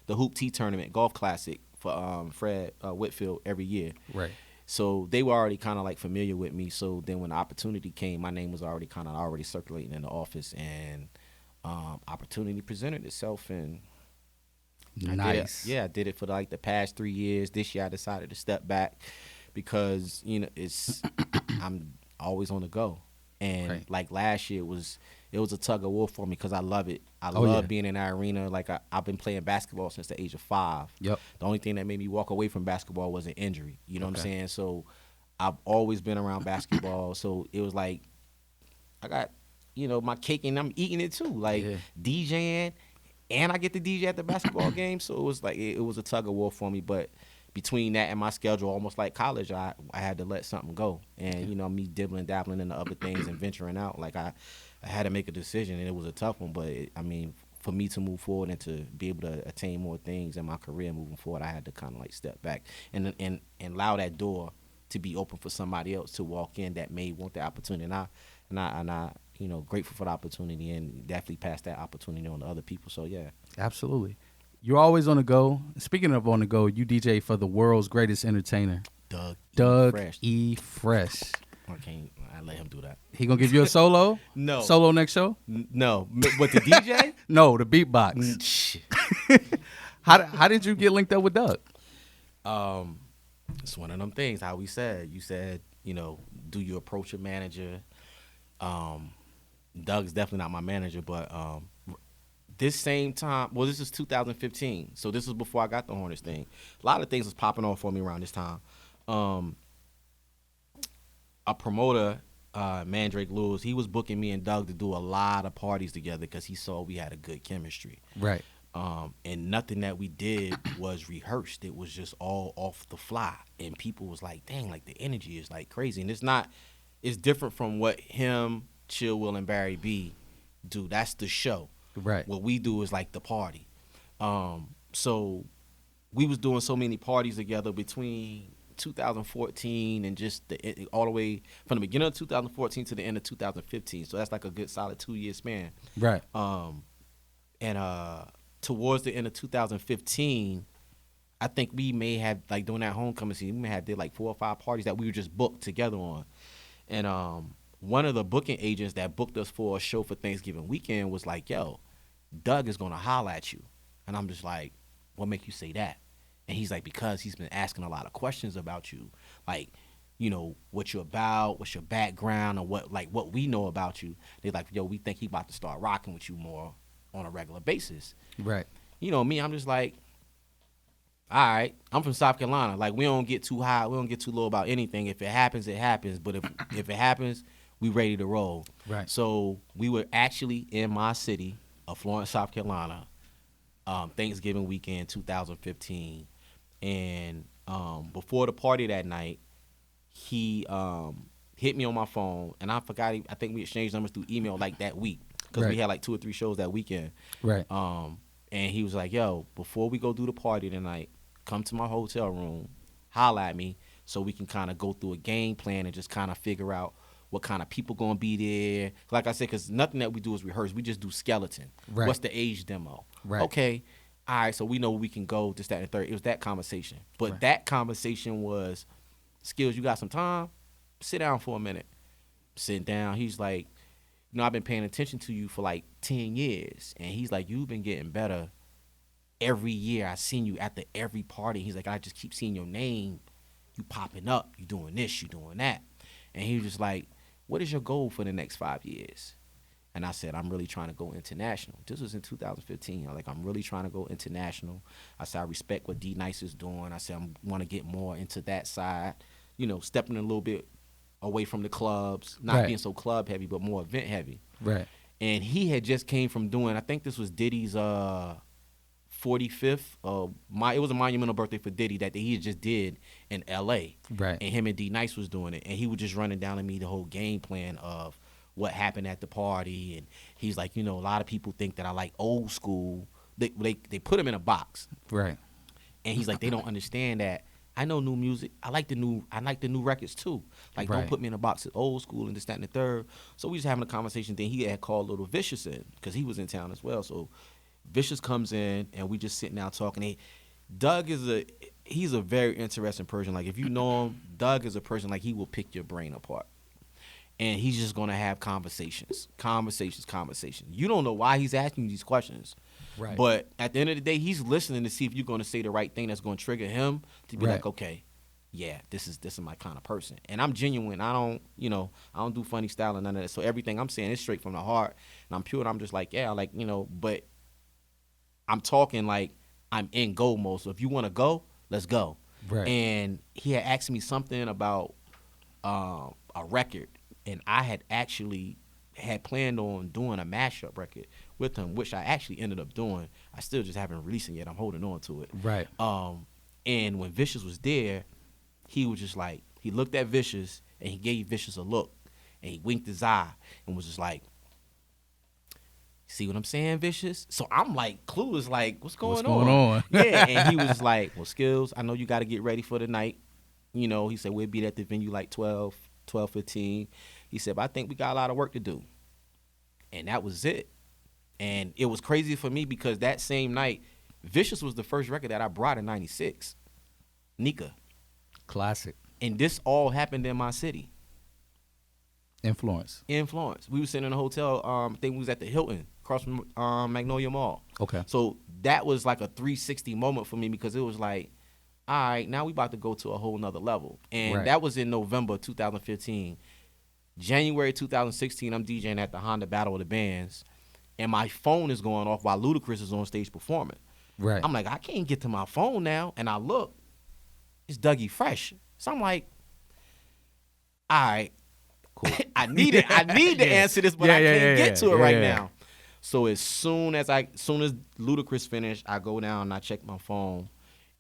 the Hoop T tournament, Golf Classic, for Fred Whitfield every year. Right. So they were already kind of familiar with me. So then when the opportunity came, my name was already circulating in the office, and opportunity presented itself, and nice. I did it for the past 3 years. This year I decided to step back because I'm always on the go, and last year it was a tug of war for me because I love it. I love being in that arena. I've been playing basketball since the age of 5. Yep. The only thing that made me walk away from basketball was an injury. You know what I'm saying? So I've always been around basketball. So it was I got my cake and I'm eating it too. DJing, and I get to DJ at the basketball game. So it was it was a tug of war for me. But between that and my schedule, almost like college, I had to let something go. And me dabbling into other things and venturing out, I had to make a decision, and it was a tough one. But for me to move forward and to be able to attain more things in my career moving forward, I had to kind of step back and allow that door to be open for somebody else to walk in that may want the opportunity. And I grateful for the opportunity, and definitely pass that opportunity on to other people. So yeah, absolutely. You're always on the go. Speaking of on the go, you DJ for the world's greatest entertainer, Doug E. Fresh. I let him do that. He gonna give you a solo? No. Solo next show? No. What, the DJ? No, the beatbox. Shit. How did you get linked up with Doug? It's one of them things. How you said, do you approach a manager? Doug's definitely not my manager, but this same time, well, this is 2015, so this was before I got the Hornets thing. A lot of things was popping off for me around this time. A promoter, Mandrake Lewis, he was booking me and Doug to do a lot of parties together because he saw we had a good chemistry. Right. And nothing that we did was rehearsed. It was just all off the fly. And people was like, dang, like the energy is like crazy. And it's different from what him, Chill Will, and Barry B do. That's the show. Right. What we do is like the party. So we was doing so many parties together between 2014 and just all the way from the beginning of 2014 to the end of 2015. So that's like a good solid 2-year span. Right. Towards the end of 2015, I think we may have, like, during that homecoming season, we may have did like 4 or 5 parties that we were just booked together on. And one of the booking agents that booked us for a show for Thanksgiving weekend was like, yo, Doug is going to holler at you. And I'm just like, what make you say that? And he's like, because he's been asking a lot of questions about you. Like, you know, what you're about, what's your background, or what we know about you. They're like, yo, we think he about to start rocking with you more on a regular basis. Right. You know me, I'm just like, all right, I'm from South Carolina. Like, we don't get too high, we don't get too low about anything. If it happens, it happens. But if it happens, we ready to roll. Right. So we were actually in my city of Florence, South Carolina, Thanksgiving weekend 2015. And before the party that night, he hit me on my phone, and I forgot. I think we exchanged numbers through email like that week, because Right. we had like 2 or 3 shows that weekend. Right. And he was like, yo, before we go do the party tonight, come to my hotel room, holla at me, so we can kind of go through a game plan and just kind of figure out what kind of people gonna be there. Like I said, because nothing that we do is rehearse. We just do skeleton. Right. What's the age demo? Right. Okay. All right, so we know we can go this, that, and the third. It was that conversation. But Right. that conversation was, Skillz, you got some time? Sit down for a minute. Sitting down. He's like, you know, I've been paying attention to you for like 10 years. And he's like, you've been getting better every year. I've seen you after every party. He's like, I just keep seeing your name. You popping up. You doing this, you doing that. And he was just like, what is your goal for the next 5 years? And I said, I'm really trying to go international. This was in 2015. I was like, I'm really trying to go international. I said, I respect what D-Nice is doing. I said, I want to get more into that side, you know, stepping a little bit away from the clubs, not Right. being so club heavy, but more event heavy. Right. And he had just came from doing, I think this was Diddy's 45th. It was a monumental birthday for Diddy that he had just did in L.A. Right. And him and D-Nice was doing it. And he was just running down to me the whole game plan of what happened at the party. And he's like, you know, a lot of people think that I like old school. They put him in a box. Right. And he's like, they don't understand that I know new music. I like the new records too. Like, Right. don't put me in a box of old school and this, that, and the third. So we was having a conversation. Then he had called Little Vicious in, because he was in town as well. So Vicious comes in, and we just sitting down talking. Doug he's a very interesting person. Like, if you know him, Doug is a person, like, he will pick your brain apart. And he's just going to have conversations. You don't know why he's asking you these questions. Right. But at the end of the day, he's listening to see if you're going to say the right thing that's going to trigger him to be Right. like, okay, yeah, this is my kind of person. And I'm genuine. I don't do funny style and none of that. So everything I'm saying is straight from the heart. And I'm pure. And I'm just like, yeah, like, you know, but I'm talking like I'm in go mode. So if you want to go, let's go. Right. And he had asked me something about a record. And I had actually planned on doing a mashup record with him, which I actually ended up doing. I still just haven't released it yet. I'm holding on to it. Right. And when Vicious was there, he was just like, he looked at Vicious and he gave Vicious a look, and he winked his eye and was just like, see what I'm saying, Vicious? So I'm like clueless, like, what's going on? Yeah, and he was just like, well, Skillz, I know you got to get ready for the night. You know, he said, we'll be at the venue like 12:15. He said, but I think we got a lot of work to do. And that was it. And it was crazy for me because that same night, Vicious was the first record that I brought in 96. Nika. Classic. And this all happened in my city. Influence. In Florence. We were sitting in a hotel, I think we was at the Hilton, across from Magnolia Mall. Okay. So that was like a 360 moment for me because it was like, all right, now we about to go to a whole nother level. And Right. that was in November 2015. January 2016, I'm DJing at the Honda Battle of the Bands, and my phone is going off while Ludacris is on stage performing. Right. I'm like, I can't get to my phone now. And I look, it's Dougie Fresh. So I'm like, all right, cool. I need to answer this, but I can't get to it right now. So as soon as Ludacris finished, I go down and I check my phone,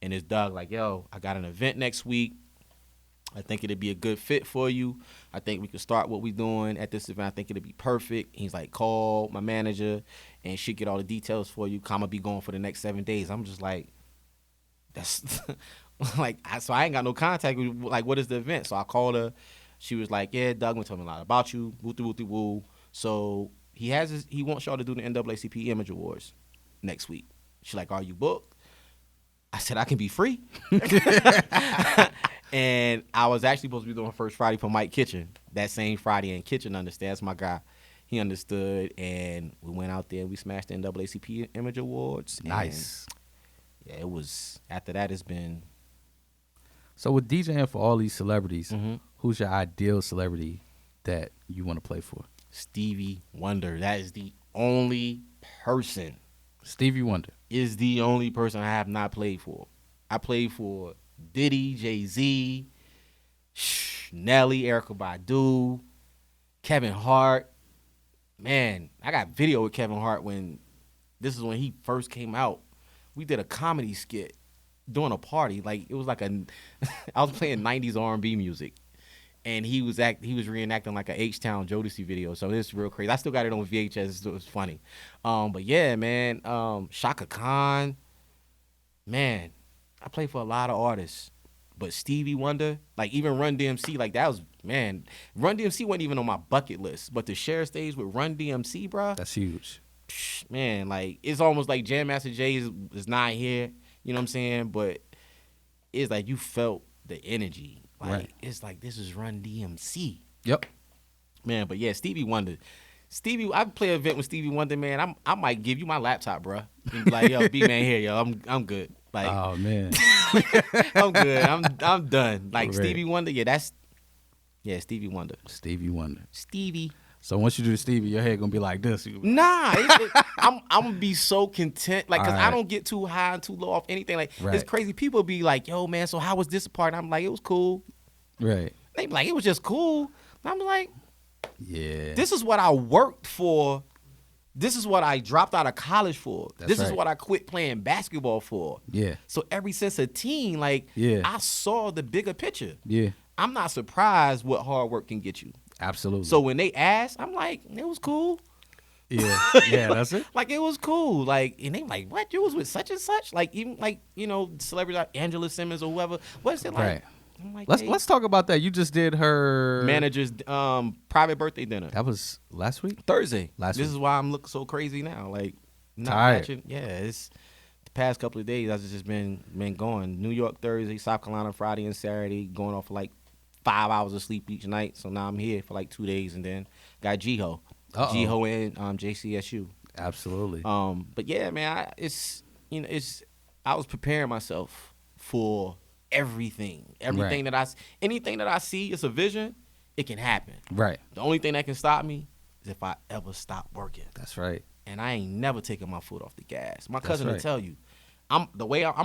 and it's Doug like, yo, I got an event next week. I think it'd be a good fit for you. I think we could start what we're doing at this event. I think it'd be perfect. He's like, call my manager, and she'll get all the details for you. I'ma be going for the next 7 days. I'm just like, that's like, so I ain't got no contact with, like, what is the event? So I called her. She was like, yeah, Doug gonna tell me a lot about you. Woo. So he wants y'all to do the NAACP Image Awards next week. She's like, are you booked? I said, I can be free. And I was actually supposed to be doing First Friday for Mike Kitchen. That same Friday, and Kitchen understands, my guy. He understood, and we went out there. We smashed the NAACP Image Awards. Nice. Yeah, it was. After that, it's been. So with DJing for all these celebrities, Mm-hmm. who's your ideal celebrity that you want to play for? Stevie Wonder. That is the only person. Stevie Wonder Is the only person I have not played for. I played for Diddy, Jay-Z, Nelly, Erykah Badu, Kevin Hart. Man, I got video with Kevin Hart when he first came out. We did a comedy skit doing a party. Like, it was like I was playing 90s R&B music. And he was reenacting like a H-Town Jodeci video. So it's real crazy. I still got it on VHS. So it was funny. But yeah, man, Shaka Khan. Man, I played for a lot of artists. But Stevie Wonder, like even Run DMC, like that was, man, Run DMC wasn't even on my bucket list. But to share stage with Run DMC, bro. that's huge. Man, like it's almost like Jam Master Jay is not here. You know what I'm saying? But it's like you felt the energy. Like, right. It's like, this is Run DMC. Yep. Man, but yeah, Stevie Wonder. I play an event with Stevie Wonder, man. I might give you my laptop, bro. And be like, yo, B-Man here, yo. I'm good. Like, Oh man. I'm good. I'm done. Like, Right. Stevie Wonder, Stevie Wonder. Stevie Wonder. Stevie. So once you do the Stevie, your head gonna be like this. Nah, I'm gonna be so content, like, cause All I right. don't get too high and too low off anything. Like, Right. it's crazy. People be like, "Yo, man, so how was this part?" I'm like, "It was cool." Right. They be like, "It was just cool." I'm like, Yeah. "This is what I worked for. This is what I dropped out of college for. That's this is right. what I quit playing basketball for." Yeah. So ever since a teen, like, Yeah. I saw the bigger picture. Yeah. I'm not surprised what hard work can get you. Absolutely. So when they asked, I'm like, "It was cool." yeah. Yeah. That's it. Like, it was cool. Like, and they like, what? You was with such and such? Like, even like, you know, celebrities like Angela Simmons or whoever. What's it like? Right. I'm like, Let's hey, let's talk about that. You just did her manager's private birthday dinner. That was last week. Thursday. Last this week. is why I'm looking so crazy now. Like, not Tired. matching. Yeah, it's the past couple of days. I've just been going. New York Thursday, South Carolina Friday and Saturday, going off for like 5 hours of sleep each night. So now I'm here for like 2 days, and then got Jiho, Jiho and JCSU. Absolutely. But yeah, man, I was preparing myself for everything Right. that anything that I see, it's a vision. It can happen. Right. The only thing that can stop me is if I ever stop working. That's right. And I ain't never taking my foot off the gas. My That's cousin will right. tell you, I'm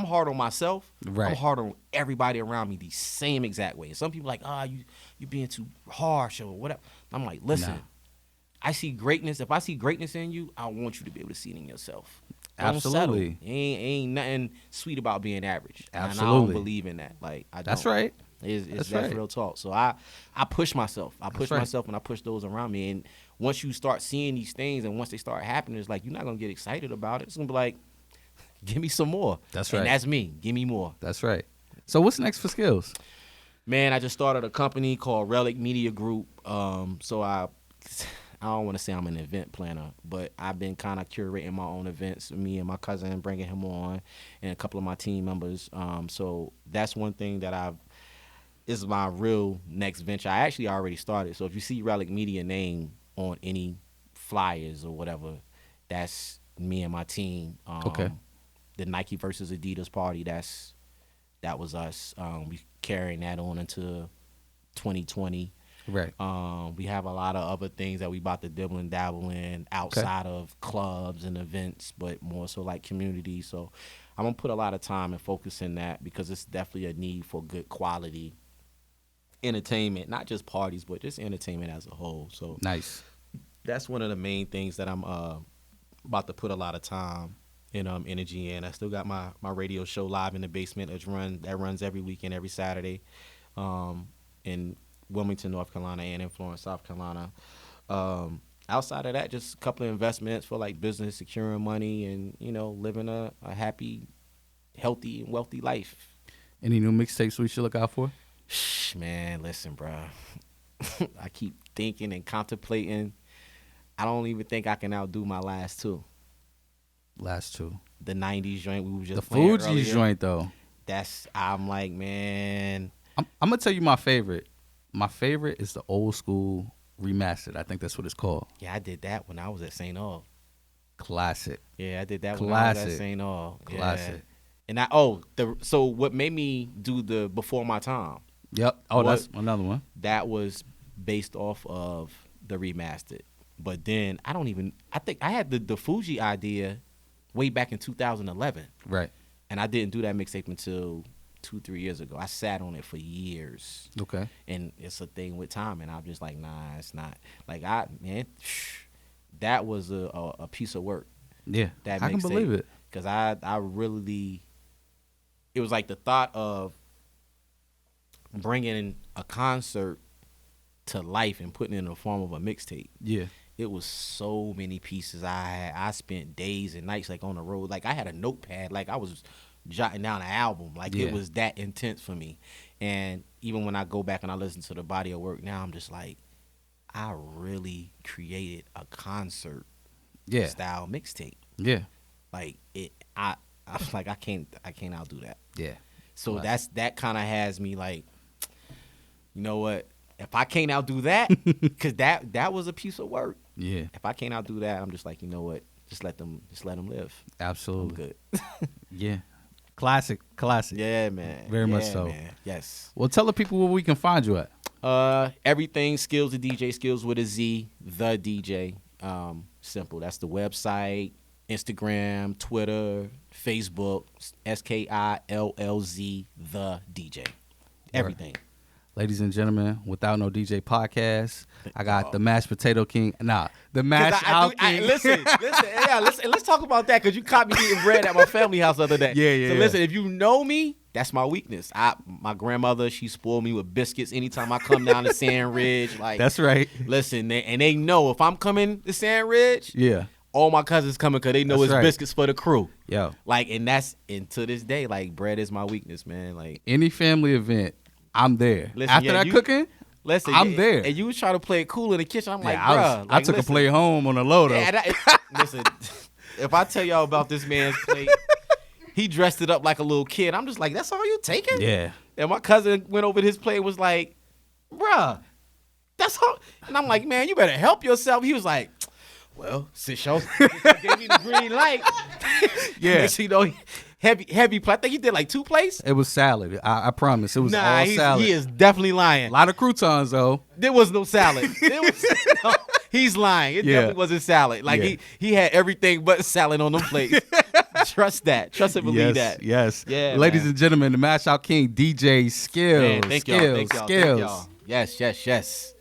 hard on myself. Right. I'm hard on everybody around me the same exact way. And some people like, you being too harsh or whatever. I'm like, listen, Nah. I see greatness. If I see greatness in you, I want you to be able to see it in yourself. Don't Absolutely. settle. Ain't nothing sweet about being average. And I Absolutely. don't believe in that. Like, I don't. That's right. That's right. real talk. So I push myself. I push right. myself and I push those around me. And once you start seeing these things and once they start happening, it's like you're not gonna get excited about it. It's gonna be like, give me some more. That's And right. that's me. Give me more. That's right. So what's next for Skillz? Man, I just started a company called Relic Media Group. So I don't want to say I'm an event planner, but I've been kind of curating my own events, me and my cousin, bringing him on, and a couple of my team members. So that's one thing that is my real next venture. I actually already started. So if you see Relic Media name on any flyers or whatever, that's me and my team. Okay. The Nike versus Adidas party, that was us. We carrying that on into 2020. Right. We have a lot of other things that we about to dibble and dabble in outside of clubs and events, but more so like community. So I'm gonna put a lot of time and focus in that because it's definitely a need for good quality entertainment, not just parties, but just entertainment as a whole. So Nice. that's one of the main things that I'm about to put a lot of time and energy in. I still got my radio show Live in the Basement that runs every weekend, every Saturday, in Wilmington, North Carolina, and in Florence, South Carolina. Outside of that, just a couple of investments for like business, securing money, and living a happy, healthy, and wealthy life. Any new mixtapes we should look out for? Man, listen, bro. I keep thinking and contemplating. I don't even think I can outdo my last two. Last two. The 90s joint we were just the playing Fugees earlier. joint though. I'm like, man. I'm gonna tell you my favorite. My favorite is the old school remastered. I think that's what it's called. Yeah, I did that when I was at St. Aug. Classic. Yeah, I did that when I was at St. Aug. Classic. Yeah. And so what made me do the Before My Time? Yep. Oh, that's another one. That was based off of the remastered. But then I think I had the Fuji idea way back in 2011. Right. And I didn't do that mixtape until 2-3 years ago. I sat on it for years. Okay. And it's a thing with time, and I'm just like, nah, it's not. Like that was a piece of work. Yeah. That I can believe it. Because I really, it was like the thought of bringing a concert to life and putting it in the form of a mixtape. Yeah. It was so many pieces I had. I spent days and nights like on the road. Like I had a notepad. Like I was jotting down an album. Like it was that intense for me. And even when I go back and I listen to the body of work now, I'm just like, I really created a concert style mixtape. Yeah. Like I was like, I can't outdo that. Yeah. So that kind of has me like, you know what? If I can't outdo that, because that was a piece of work. Yeah. If I can't outdo that, I'm just like, you know what? Just let them live. Absolutely. I'm good. Yeah. Classic. Yeah, man. Very much so. Man. Yes. Well, tell the people where we can find you at. Everything Skillz the DJ, Skillz with a Z, the DJ. Simple. That's the website, Instagram, Twitter, Facebook, SKILLZ, the DJ. Everything. Ladies and gentlemen, Without No DJ podcast. I got the mashed potato king. The mashed out king. Listen. Let's talk about that because you caught me eating bread at my family house the other day. Yeah. So listen, if you know me, that's my weakness. My grandmother, she spoiled me with biscuits anytime I come down to Sand Ridge. Like that's right. Listen, they know if I'm coming to Sand Ridge. Yeah. All my cousins coming because they know That's it's right. biscuits for the crew. Yo. Like, and to this day, like bread is my weakness, man. Like any family event, I'm there. Listen, After that cooking, listen, I'm there. And you was trying to play it cool in the kitchen. I'm like, bruh. I took a plate home on the low though. Listen, if I tell y'all about this man's plate, he dressed it up like a little kid. I'm just like, that's all you taking? Yeah. And my cousin went over to his plate and was like, bruh, that's all. And I'm like, man, you better help yourself. He was like, well, since y'all gave me the green light. Yeah. You know, heavy plate. I think he did like 2 plates. It was salad. I promise. It was all salad. He is definitely lying. A lot of croutons though. There was no salad. No, he's lying. It definitely wasn't salad. Like he had everything but salad on them plates. Trust that. Trust and believe that. Yes. Yeah. Ladies and gentlemen, the Mash Out King DJ Skillz. Man, thank y'all. Skillz. Yes.